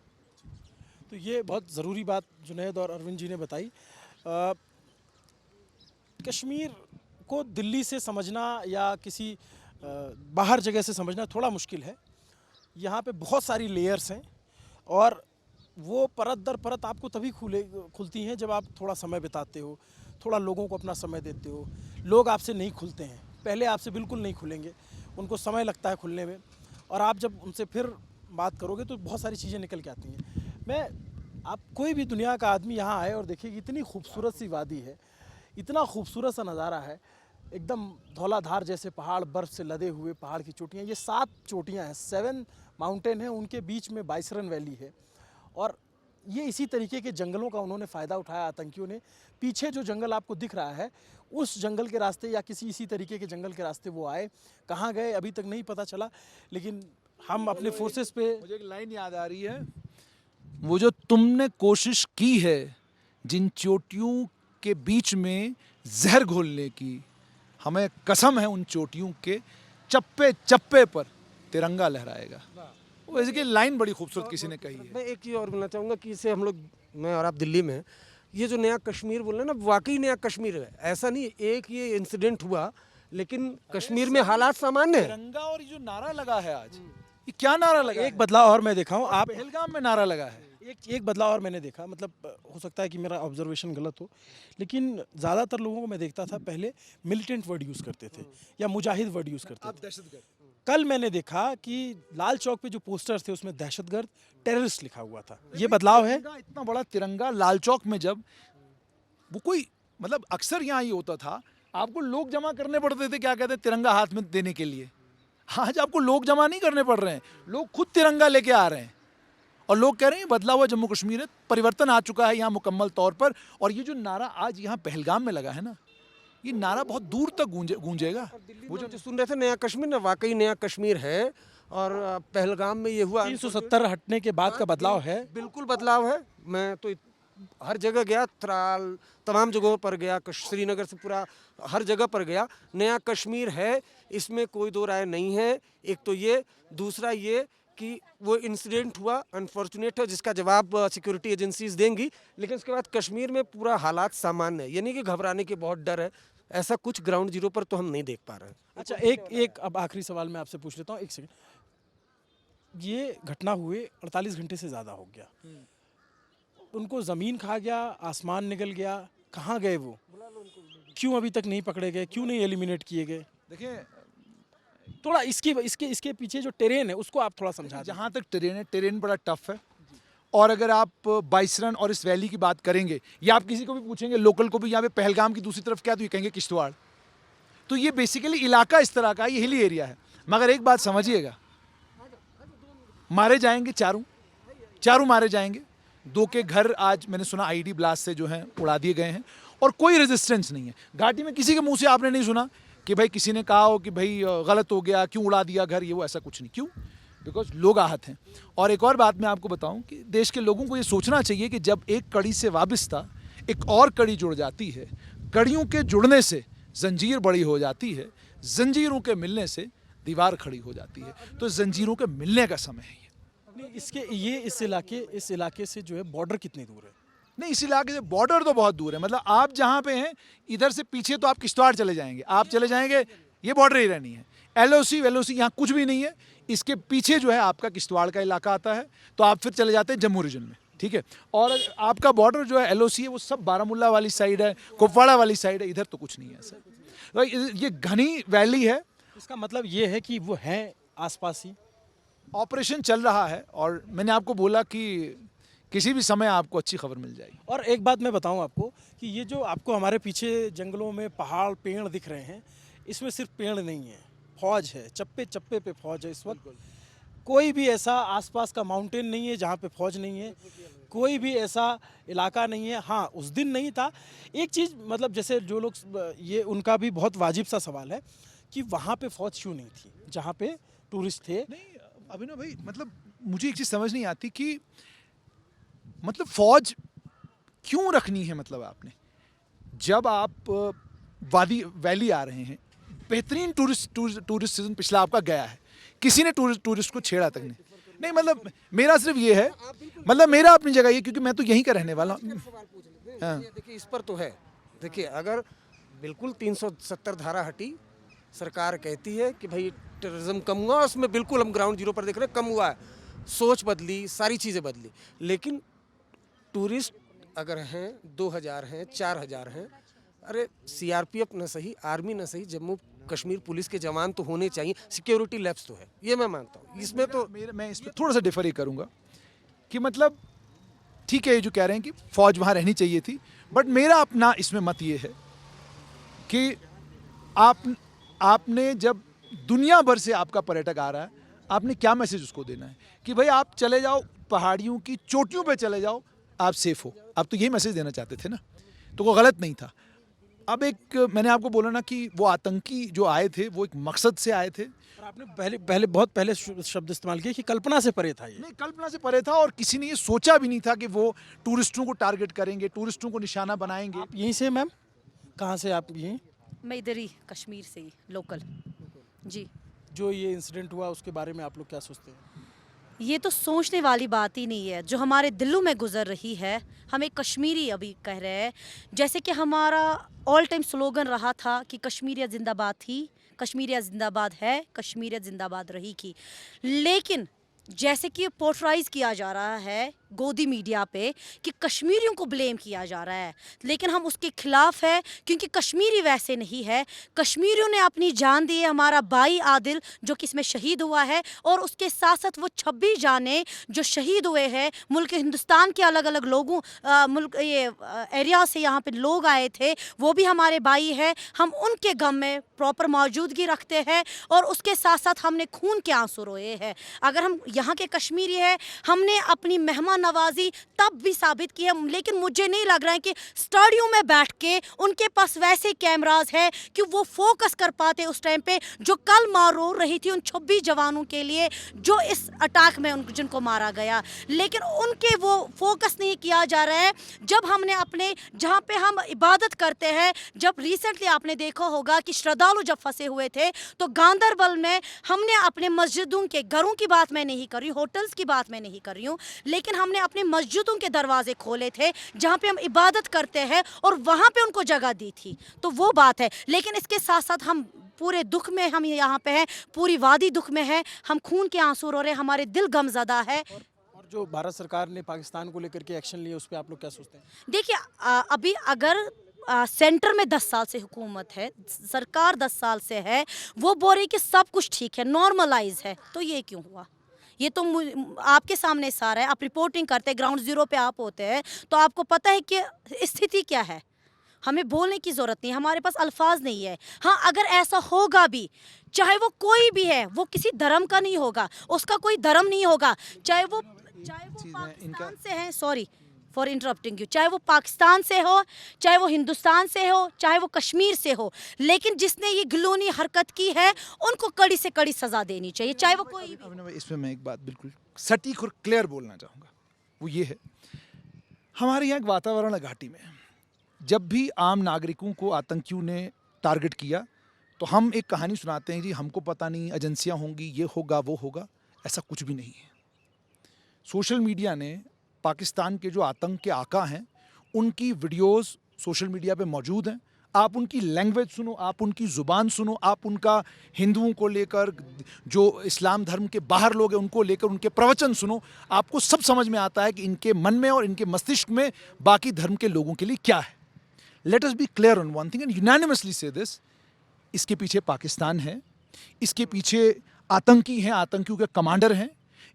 तो ये बहुत ज़रूरी बात जुनैद और अरविंद जी ने बताई। कश्मीर को दिल्ली से समझना या किसी बाहर जगह से समझना थोड़ा मुश्किल है। यहाँ पे बहुत सारी लेयर्स हैं, और वो परत दर परत आपको तभी खुलती हैं जब आप थोड़ा समय बिताते हो, थोड़ा लोगों को अपना समय देते हो। लोग आपसे नहीं खुलते हैं, पहले आपसे बिल्कुल नहीं खुलेंगे, उनको समय लगता है खुलने में, और आप जब उनसे फिर बात करोगे तो बहुत सारी चीज़ें निकल के आती हैं। आप कोई भी दुनिया का आदमी यहाँ आए और देखिए कि इतनी खूबसूरत सी वादी है, इतना खूबसूरत सा नज़ारा है, एकदम धौलाधार जैसे पहाड़, बर्फ़ से लदे हुए पहाड़ की चोटियाँ। ये 7 चोटियाँ हैं, 7 माउंटेन हैं, उनके बीच में बाइसरन वैली है, और ये इसी तरीके के जंगलों का उन्होंने फ़ायदा उठाया आतंकियों ने। पीछे जो जंगल आपको दिख रहा है, उस जंगल के रास्ते या किसी इसी तरीके के जंगल के रास्ते वो आए, कहाँ गए अभी तक नहीं पता चला, लेकिन हम अपने फोर्सेस पे। मुझे एक लाइन याद आ रही है, वो जो तुमने कोशिश की है जिन चोटियों के बीच में जहर घोलने की, हमें कसम है उन चोटियों के चप्पे चप्पे पर तिरंगा लहराएगा। वैसे कि लाइन बड़ी खूबसूरत किसी ने कही है। मैं एक चीज़ और बोलना चाहूँगा कि इसे हम लोग, मैं और आप दिल्ली में, ये जो नया कश्मीर बोल रहे हैं ना, वाकई नया कश्मीर है। ऐसा नहीं एक ये इंसिडेंट हुआ, लेकिन कश्मीर में हालात सामान्य है। तिरंगा और ये जो नारा लगा है आज, ये क्या नारा लगा एक बदलाव और मैं देखा हूँ, आप पहलगाम में नारा लगा है। एक बदलाव और मैंने देखा, मतलब हो सकता है कि मेरा ऑब्जर्वेशन गलत हो, लेकिन ज़्यादातर लोगों को मैं देखता था पहले मिलिटेंट वर्ड यूज़ करते थे या मुजाहिद वर्ड यूज़ करते थे। दहशतगर्द। कल मैंने देखा कि लाल चौक पे जो पोस्टर्स थे उसमें दहशतगर्द, टेररिस्ट लिखा हुआ था। ये बदलाव है। इतना बड़ा तिरंगा लाल चौक में, जब वो कोई, मतलब अक्सर यहाँ ये होता था, आपको लोग जमा करने पड़ते थे, क्या कहते हैं, तिरंगा हाथ में देने के लिए। आज आपको लोग जमा नहीं करने पड़ रहे हैं, लोग खुद तिरंगा लेके आ रहे हैं, और लोग कह रहे हैं बदला हुआ जम्मू कश्मीर है, परिवर्तन आ चुका है यहाँ मुकम्मल तौर पर। और ये जो नारा आज यहाँ पहलगाम में लगा है ना, ये नारा बहुत दूर तक गूंजेगा। वो जो सुन रहे थे नया कश्मीर ना, वाकई नया कश्मीर है। और पहलगाम में ये हुआ 370 हटने के बाद का बदलाव है। बिल्कुल बदलाव है। मैं तो हर जगह गया, त्राल तमाम जगहों पर गया, श्रीनगर से पूरा हर जगह पर गया। नया कश्मीर है, इसमें कोई दो राय नहीं है। एक तो ये, दूसरा ये कि वो इंसिडेंट हुआ, अनफॉर्चुनेट है, जिसका जवाब सिक्योरिटी एजेंसीज देंगी, लेकिन उसके बाद कश्मीर में पूरा हालात सामान्य है। यानी कि घबराने के बहुत डर है, ऐसा कुछ ग्राउंड जीरो पर तो हम नहीं देख पा रहे हैं। अच्छा, एक अब आखिरी सवाल मैं आपसे पूछ लेता हूँ, एक सेकंड। ये घटना हुए 48 घंटे से ज़्यादा हो गया, उनको ज़मीन खा गया, आसमान निगल गया, कहाँ गए वो? क्यों अभी तक नहीं पकड़े गए, क्यों नहीं एलिमिनेट किए गए? देखिए, थोड़ा इसके पीछे जो टेरेन है उसको आप थोड़ा समझा दें। जहाँ तक टेरेन है, टेरेन बड़ा टफ है। और अगर आप बाइसरन और इस वैली की बात करेंगे, या आप किसी को भी पूछेंगे लोकल को भी यहाँ पे पहलगाम की दूसरी तरफ क्या, तो ये कहेंगे किश्तवाड़। तो ये बेसिकली इलाका इस तरह का, ये हिली एरिया है। मगर एक बात समझिएगा, मारे जाएंगे चारों मारे जाएंगे। 2 के घर आज मैंने सुना आईडी ब्लास्ट से जो हैं उड़ा दिए गए हैं, और कोई रेजिस्टेंस नहीं है। घाटी में किसी के मुंह से आपने नहीं सुना कि भाई किसी ने कहा हो कि भाई गलत हो गया, क्यों उड़ा दिया घर, ये वो, ऐसा कुछ नहीं। क्यों? बिकॉज लोग आहत हैं। और एक और बात मैं आपको बताऊं कि देश के लोगों को ये सोचना चाहिए कि जब एक कड़ी से वाबस्ता एक और कड़ी जुड़ जाती है, कड़ियों के जुड़ने से जंजीर बड़ी हो जाती है, जंजीरों के मिलने से दीवार खड़ी हो जाती है। तो जंजीरों के मिलने का समय है ये। नहीं, इस इलाके से जो है बॉर्डर कितनी दूर है? नहीं, इस इलाके से बॉर्डर तो बहुत दूर है। मतलब आप जहाँ पे हैं, इधर से पीछे तो आप किश्तवाड़ चले जाएंगे, आप चले जाएंगे, ये बॉर्डर एरिया नहीं है। एलओसी वेलओसी यहाँ कुछ भी नहीं है। इसके पीछे जो है आपका किश्तवाड़ का इलाका आता है, तो आप फिर चले जाते हैं जम्मू रीजन में, ठीक है। और आपका बॉर्डर जो है एलओसी है, वो सब बारामूला वाली साइड है, कुपवाड़ा वाली साइड है, इधर तो कुछ नहीं है सर। तो ये घनी वैली है। इसका मतलब ये है कि वो हैं आसपास ही। ऑपरेशन चल रहा है, और मैंने आपको बोला कि किसी भी समय आपको अच्छी खबर मिल जाएगी। और एक बात मैं बताऊं आपको कि ये जो आपको हमारे पीछे जंगलों में पहाड़ पेड़ दिख रहे हैं, इसमें सिर्फ पेड़ नहीं है, फौज है, चप्पे चप्पे पे फौज है। इस वक्त कोई भी ऐसा आसपास का माउंटेन नहीं है जहाँ पे फौज नहीं है, कोई भी ऐसा इलाका नहीं है। हाँ, उस दिन नहीं था। एक चीज़ मतलब जैसे जो लोग, ये उनका भी बहुत वाजिब सा सवाल है कि वहाँ पे फौज क्यों नहीं थी जहाँ पे टूरिस्ट थे। नहीं अभिनव भाई, मतलब मुझे एक चीज़ समझ नहीं आती कि मतलब फौज क्यों रखनी है। मतलब आपने जब आप वादी वैली आ रहे हैं, बेहतरीन टूरिस्ट सीजन पिछला आपका गया है, किसी ने टूरिस्ट को छेड़ा तक नहीं। मतलब मेरा सिर्फ ये है, मतलब मेरा अपनी जगह ये, क्योंकि मैं तो यहीं का रहने वाला हूँ। हाँ। देखिए इस पर तो है, देखिए अगर बिल्कुल 370 धारा हटी, सरकार कहती है कि भाई टेररिज्म कम हुआ, उसमें बिल्कुल हम ग्राउंड जीरो पर देख रहे हैं कम हुआ है, सोच बदली, सारी चीज़ें बदली। लेकिन टूरिस्ट अगर हैं 2000 हैं, 4000 हैं, अरे सीआरपीएफ न सही, आर्मी न सही, जम्मू कश्मीर पुलिस के जवान तो होने चाहिए। सिक्योरिटी लैप्स तो है, ये मैं मानता हूँ। इसमें तो मैं इस पर थोड़ा सा डिफर ही करूँगा कि मतलब ठीक है, ये जो कह रहे हैं कि फौज वहाँ रहनी चाहिए थी, बट मेरा अपना इसमें मत ये है कि आपने जब दुनिया भर से आपका पर्यटक आ रहा है, आपने क्या मैसेज उसको देना है कि भाई आप चले जाओ, पहाड़ियों की चोटियों पे चले जाओ, आप सेफ हो। आप तो यही मैसेज देना चाहते थे ना, तो वो गलत नहीं था। अब एक मैंने आपको बोला ना कि वो आतंकी जो आए थे वो एक मकसद से आए थे। और आपने बहुत पहले शब्द इस्तेमाल किया कि कल्पना से परे था ये। नहीं, कल्पना से परे था, और किसी ने ये सोचा भी नहीं था कि वो टूरिस्टों को टारगेट करेंगे, टूरिस्टों को निशाना बनाएंगे। आप यहीं से मैम? कहाँ से आप यहीं? मैं इधर ही कश्मीर से ही लोकल जी। जो ये इंसिडेंट हुआ उसके बारे में आप लोग क्या सोचते हैं? ये तो सोचने वाली बात ही नहीं है, जो हमारे दिलों में गुजर रही है। हम एक कश्मीरी अभी कह रहे हैं, जैसे कि हमारा ऑल टाइम स्लोगन रहा था कि कश्मीरियत जिंदाबाद थी, कश्मीरियत जिंदाबाद है, कश्मीरियत जिंदाबाद रहेगी। लेकिन जैसे कि पोर्ट्राइज किया जा रहा है गोदी मीडिया पे कि कश्मीरियों को ब्लेम किया जा रहा है, लेकिन हम उसके खिलाफ है, क्योंकि कश्मीरी वैसे नहीं है। कश्मीरियों ने अपनी जान दी है। हमारा भाई आदिल जो कि इसमें शहीद हुआ है, और उसके साथ साथ वो 26 जाने जो शहीद हुए हैं, मुल्क हिंदुस्तान के अलग अलग लोगों मुल्क ये एरिया से यहाँ पे लोग आए थे, वो भी हमारे भाई है। हम उनके गम में प्रॉपर मौजूदगी रखते हैं, और उसके साथ साथ हमने खून के आंसू रोए हैं। अगर हम यहाँ के कश्मीरी है, हमने अपनी मेहमान नवाजी तब भी साबित की है। लेकिन मुझे नहीं लग रहा है कि स्टूडियो में बैठ के उनके पास वैसे कैमरास है कि वो फोकस कर पाते उस टाइम पे, जो कल मार रो रही थी उन 26 जवानों के लिए जो इस अटैक में जिनको मारा गया। लेकिन उनके वो फोकस नहीं किया जा रहा है। जब हमने अपने जहाँ पे हम इबादत करते हैं, जब रिसेंटली आपने देखा होगा कि श्रद्धालु जब फंसे हुए थे, तो गांदरबल में हमने अपने मस्जिदों के घरों की बात मैं नहीं कर रही, होटल्स की बात मैं नहीं कर रही हूँ, लेकिन हमने अपने मस्जिदों के दरवाजे खोले थे जहाँ पे हम इबादत करते हैं, और वहाँ पे उनको जगह दी थी। तो वो बात है। लेकिन इसके साथ साथ हम पूरे दुख में, हम यहाँ पे हैं, पूरी वादी दुख में है, हम खून के आंसू रो रहे हैं, हमारे दिल गमज़दा है। और और जो भारत सरकार ने पाकिस्तान को लेकर के एक्शन लिया उस पर आप लोग क्या सोचते हैं? देखिए अभी अगर सेंटर में 10 साल से हुकूमत है, सरकार 10 साल से है, वो बोल रही कि सब कुछ ठीक है, नॉर्मलाइज है, तो ये क्यों हुआ? ये तो आपके सामने सारा है, आप रिपोर्टिंग करते हैं, ग्राउंड जीरो पे आप होते हैं, तो आपको पता है कि स्थिति क्या है। हमें बोलने की ज़रूरत नहीं, हमारे पास अल्फाज नहीं है। हाँ, अगर ऐसा होगा भी, चाहे वो कोई भी है, वो किसी धर्म का नहीं होगा, उसका कोई धर्म नहीं होगा, चाहे वो पाकिस्तान से है, सॉरी फॉर इंटरप्टिंग यू, चाहे वो पाकिस्तान से हो, चाहे वो हिंदुस्तान से हो, चाहे वो कश्मीर से हो, लेकिन जिसने ये घिनौनी हरकत की है उनको कड़ी से कड़ी सज़ा देनी चाहिए, चाहे वो कोई भी। इसमें मैं एक बात बिल्कुल सटीक और क्लियर बोलना चाहूँगा, वो ये है, हमारे यहाँ एक वातावरण है घाटी में, जब भी आम नागरिकों को आतंकियों ने टारगेट किया तो हम एक कहानी सुनाते हैं जी, हमको पता नहीं, एजेंसियां होंगी, ये होगा वो होगा, ऐसा कुछ भी नहीं है। सोशल मीडिया ने पाकिस्तान के जो आतंक के आका हैं उनकी वीडियोस सोशल मीडिया पे मौजूद हैं, आप उनकी लैंग्वेज सुनो, आप उनकी ज़ुबान सुनो, आप उनका हिंदुओं को लेकर, जो इस्लाम धर्म के बाहर लोग हैं उनको लेकर उनके प्रवचन सुनो, आपको सब समझ में आता है कि इनके मन में और इनके मस्तिष्क में बाकी धर्म के लोगों के लिए क्या है। Let us B clear on one thing and unanimously से दिस, इसके पीछे पाकिस्तान है, इसके पीछे आतंकी हैं, आतंकियों के कमांडर हैं,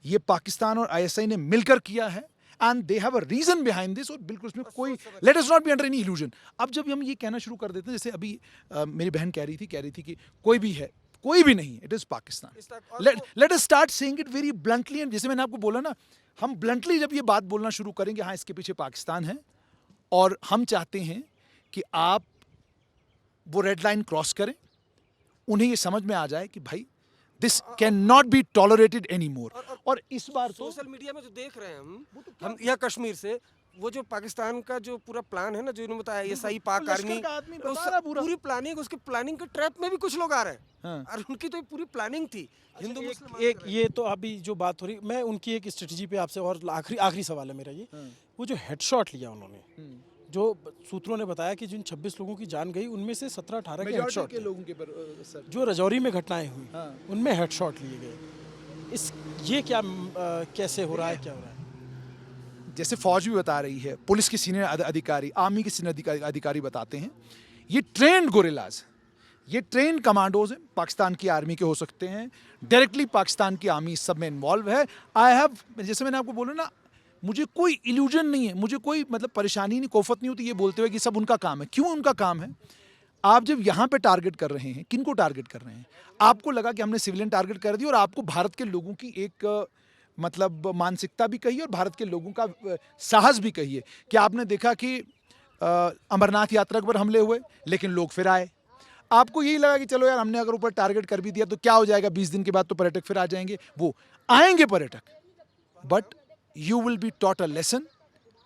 ये पाकिस्तान और आईएसआई ने मिलकर किया है and they have a reason behind this, और बिल्कुल उसमें कोई, let us not be under any illusion. अब जब हम ये कहना शुरू कर देते हैं, जैसे अभी मेरी बहन कह रही थी कि कोई भी है, कोई भी नहीं, it is Pakistan, let us start saying it very bluntly, and जैसे मैंने आपको बोला ना, हम ब्लंटली जब ये बात बोलना शुरू करेंगे, हाँ इसके पीछे पाकिस्तान है और हम चाहते हैं कि आप वो रेड लाइन क्रॉस करें, उन्हें ये समझ में आ जाए कि भाई this can not be tolerated any more. और इस बार तो सोशल मीडिया में जो देख रहे हैं हम या कश्मीर से, वो जो पाकिस्तान का जो पूरा प्लान है ना, जो इन्होंने बताया एसआई पाक आर्मी, पूरी प्लानिंग, उसके प्लानिंग के ट्रैप में भी कुछ लोग आ रहे हैं। हाँ। और उनकी तो पूरी प्लानिंग थी। हिंदू एक ये तो अभी जो बात हो रही, मैं उनकी एक स्ट्रेटजी पे आपसे, और आखिरी सवाल है मेरा ये, वो जो हेडशॉट लिया उन्होंने, जो सूत्रों ने बताया कि जिन 26 लोगों की जान गई उनमें से 17-18 के हेडशॉट के लोगों के पर, जो रजौरी में घटनाएं हुई, हाँ। उनमें हेडशॉट लिए गए। ये क्या कैसे हो रहा है, क्या हो रहा है? जैसे फौज भी बता रही है, पुलिस के सीनियर अधिकारी, आर्मी के सीनियर अधिकारी बताते हैं, ये ट्रेंड गोरिल्लाज, ये ट्रेंड कमांडोज हैं, पाकिस्तान की आर्मी के हो सकते हैं, डायरेक्टली पाकिस्तान की आर्मी इस सब में इन्वॉल्व है। आई हैव, जैसे मैंने आपको बोला ना, मुझे कोई इल्यूजन नहीं है, मुझे कोई मतलब परेशानी नहीं, कोफत नहीं होती ये बोलते हुए कि सब उनका काम है। क्यों उनका काम है? आप जब यहाँ पे टारगेट कर रहे हैं, किनको टारगेट कर रहे हैं? आपको लगा कि हमने सिविलियन टारगेट कर दी, और आपको भारत के लोगों की एक मतलब मानसिकता भी कही और भारत के लोगों का साहस भी कही है कि आपने देखा कि अमरनाथ यात्रा पर हमले हुए लेकिन लोग फिर आए। आपको यही लगा कि चलो यार, हमने अगर ऊपर टारगेट कर भी दिया तो क्या हो जाएगा, 20 दिन के बाद तो पर्यटक फिर आ जाएंगे। वो आएंगे पर्यटक, but you will be taught a lesson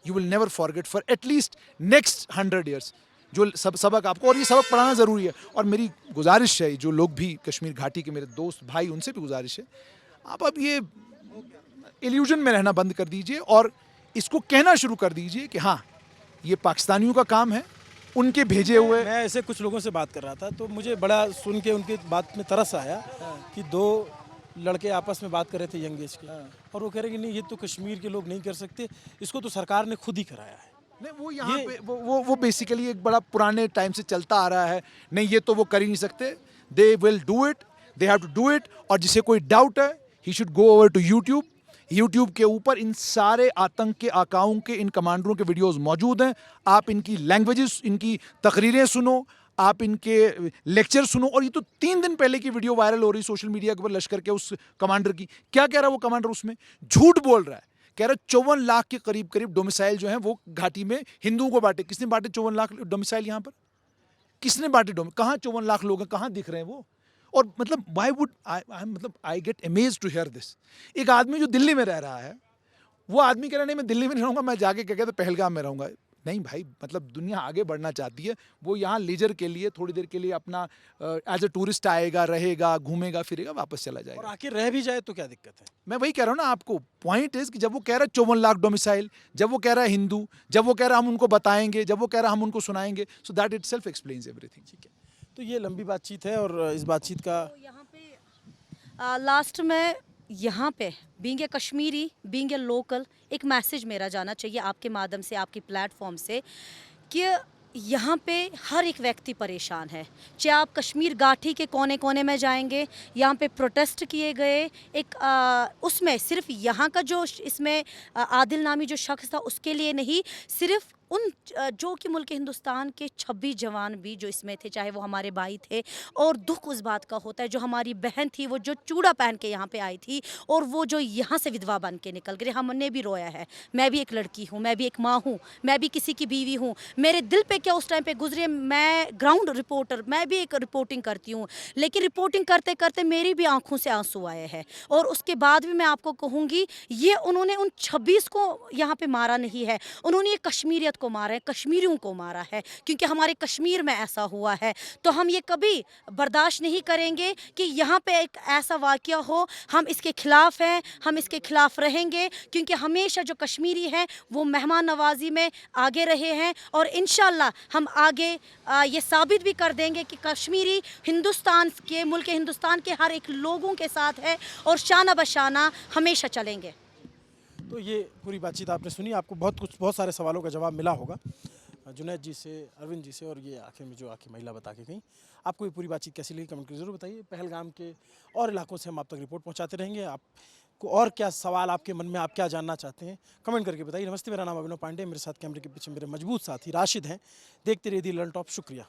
you will never forget for at least next 100 years। जो सबक आपको, और ये सबक पढ़ाना ज़रूरी है। और मेरी गुजारिश है, जो लोग भी कश्मीर घाटी के मेरे दोस्त भाई, उनसे भी गुजारिश है, आप अब ये इल्यूजन में रहना बंद कर दीजिए और इसको कहना शुरू कर दीजिए कि हाँ, ये पाकिस्तानियों का काम है, उनके भेजे हुए। मैं ऐसे कुछ लोगों से बात कर रहा था तो मुझे बड़ा सुन के उनकी बात में तरस आया कि 2 लड़के आपस में बात कर रहे थे यंग एज के, और वो कह रहे कि नहीं, ये तो कश्मीर के लोग नहीं कर सकते, इसको तो सरकार ने खुद ही कराया है। नहीं, वो यहाँ पे वो बेसिकली एक बड़ा पुराने टाइम से चलता आ रहा है, नहीं ये तो वो कर ही नहीं सकते, they will do it, they have to do it. और जिसे कोई डाउट है, he should go over to YouTube के ऊपर इन सारे आतंक के आकाओं के, इन कमांडरों के वीडियोस मौजूद हैं। आप इनकी लैंग्वेजेस, इनकी तकरीरें सुनो, आप इनके लेक्चर सुनो। और ये तो 3 दिन पहले की वीडियो वायरल हो रही सोशल मीडिया के ऊपर, लश्कर के उस कमांडर की। क्या कह रहा है वो कमांडर? उसमें झूठ बोल रहा है, कह रहा है 54 लाख के करीब डोमिसाइल जो हैं वो घाटी में हिंदुओं को बांटे। किसने बांटे 54 लाख डोमिसाइल? यहाँ पर किसने बांटे? कहाँ 54 लाख लोग हैं, कहाँ दिख रहे हैं वो? और मतलब why would I get amazed to hear this. एक आदमी जो दिल्ली में रह रहा है, वो आदमी कह रहा है नहीं मैं दिल्ली में नहीं रहूँगा, मैं जाके क्या कहते हैं पहलगाम में रहूँगा। नहीं भाई, मतलब दुनिया आगे बढ़ना चाहती है, वो यहाँ लीजर के लिए थोड़ी देर के लिए अपना एज ए टूरिस्ट आएगा, रहेगा, घूमेगा फिरेगा, वापस चला जाएगा। और आखिर रह भी जाए तो क्या दिक्कत है? मैं वही कह रहा हूँ ना आपको, पॉइंट इज कि जब वो कह रहा है 54 लाख डोमिसाइल, जब वो कह रहा है हिंदू, जब वो कह रहा है हम उनको बताएंगे, जब वो कह रहा है हम उनको सुनाएंगे, so that itself explains everything. ठीक है, तो ये लंबी बातचीत है और इस बातचीत का तो यहाँ पे लास्ट में यहाँ पे being a Kashmiri, being a local, एक मैसेज मेरा जाना चाहिए आपके माध्यम से, आपकी प्लेटफॉर्म से, कि यहाँ पे हर एक व्यक्ति परेशान है। चाहे आप कश्मीर घाटी के कोने कोने में जाएंगे, यहाँ पे प्रोटेस्ट किए गए, एक उसमें सिर्फ यहाँ का जो इसमें आदिल नामी जो शख्स था उसके लिए नहीं, सिर्फ उन जो कि मुल्क हिंदुस्तान के 26 जवान भी जो इसमें थे, चाहे वो हमारे भाई थे, और दुख उस बात का होता है जो हमारी बहन थी, वो जो चूड़ा पहन के यहाँ पे आई थी और वो जो यहाँ से विधवा बन के निकल गई। हमने भी रोया है, मैं भी एक लड़की हूँ, मैं भी एक माँ हूँ, मैं भी किसी की बीवी हूँ। मेरे दिल पे क्या उस टाइम पे गुजरे, मैं ग्राउंड रिपोर्टर, मैं भी एक रिपोर्टिंग करती हूँ, लेकिन रिपोर्टिंग करते करते मेरी भी आंखों से आंसू आए हैं। और उसके बाद भी मैं आपको कहूँगी, ये उन्होंने उन 26 को यहाँ पे मारा नहीं है, उन्होंने ये कश्मीरियत को मारा है, कश्मीरियों को मारा है, क्योंकि हमारे कश्मीर में ऐसा हुआ है। तो हम ये कभी बर्दाश्त नहीं करेंगे कि यहाँ पे एक ऐसा वाक़या हो। हम इसके खिलाफ हैं, हम इसके खिलाफ रहेंगे, क्योंकि हमेशा जो कश्मीरी हैं वो मेहमान नवाजी में आगे रहे हैं, और इंशाल्लाह हम आगे ये साबित भी कर देंगे कि कश्मीरी हिंदुस्तान के, मुल्क हिंदुस्तान के हर एक लोगों के साथ है और शाना बशाना हमेशा चलेंगे। तो ये पूरी बातचीत आपने सुनी, आपको बहुत सारे सवालों का जवाब मिला होगा जुनैद जी से, अरविंद जी से, और ये आखिर में जो आखिर महिला बता के गई। आपको ये पूरी बातचीत कैसी लगी कमेंट करके ज़रूर बताइए। पहलगाम के और इलाकों से हम आप तक रिपोर्ट पहुंचाते रहेंगे। आपको और क्या सवाल आपके मन में, आप क्या जानना चाहते हैं, कमेंट करके बताइए। नमस्ते, मेरा नाम अभिनव पांडे, मेरे साथ कैमरे के पीछे मेरे मजबूत साथी राशिद हैं। देखते रहिए दी लर्न टॉप। शुक्रिया।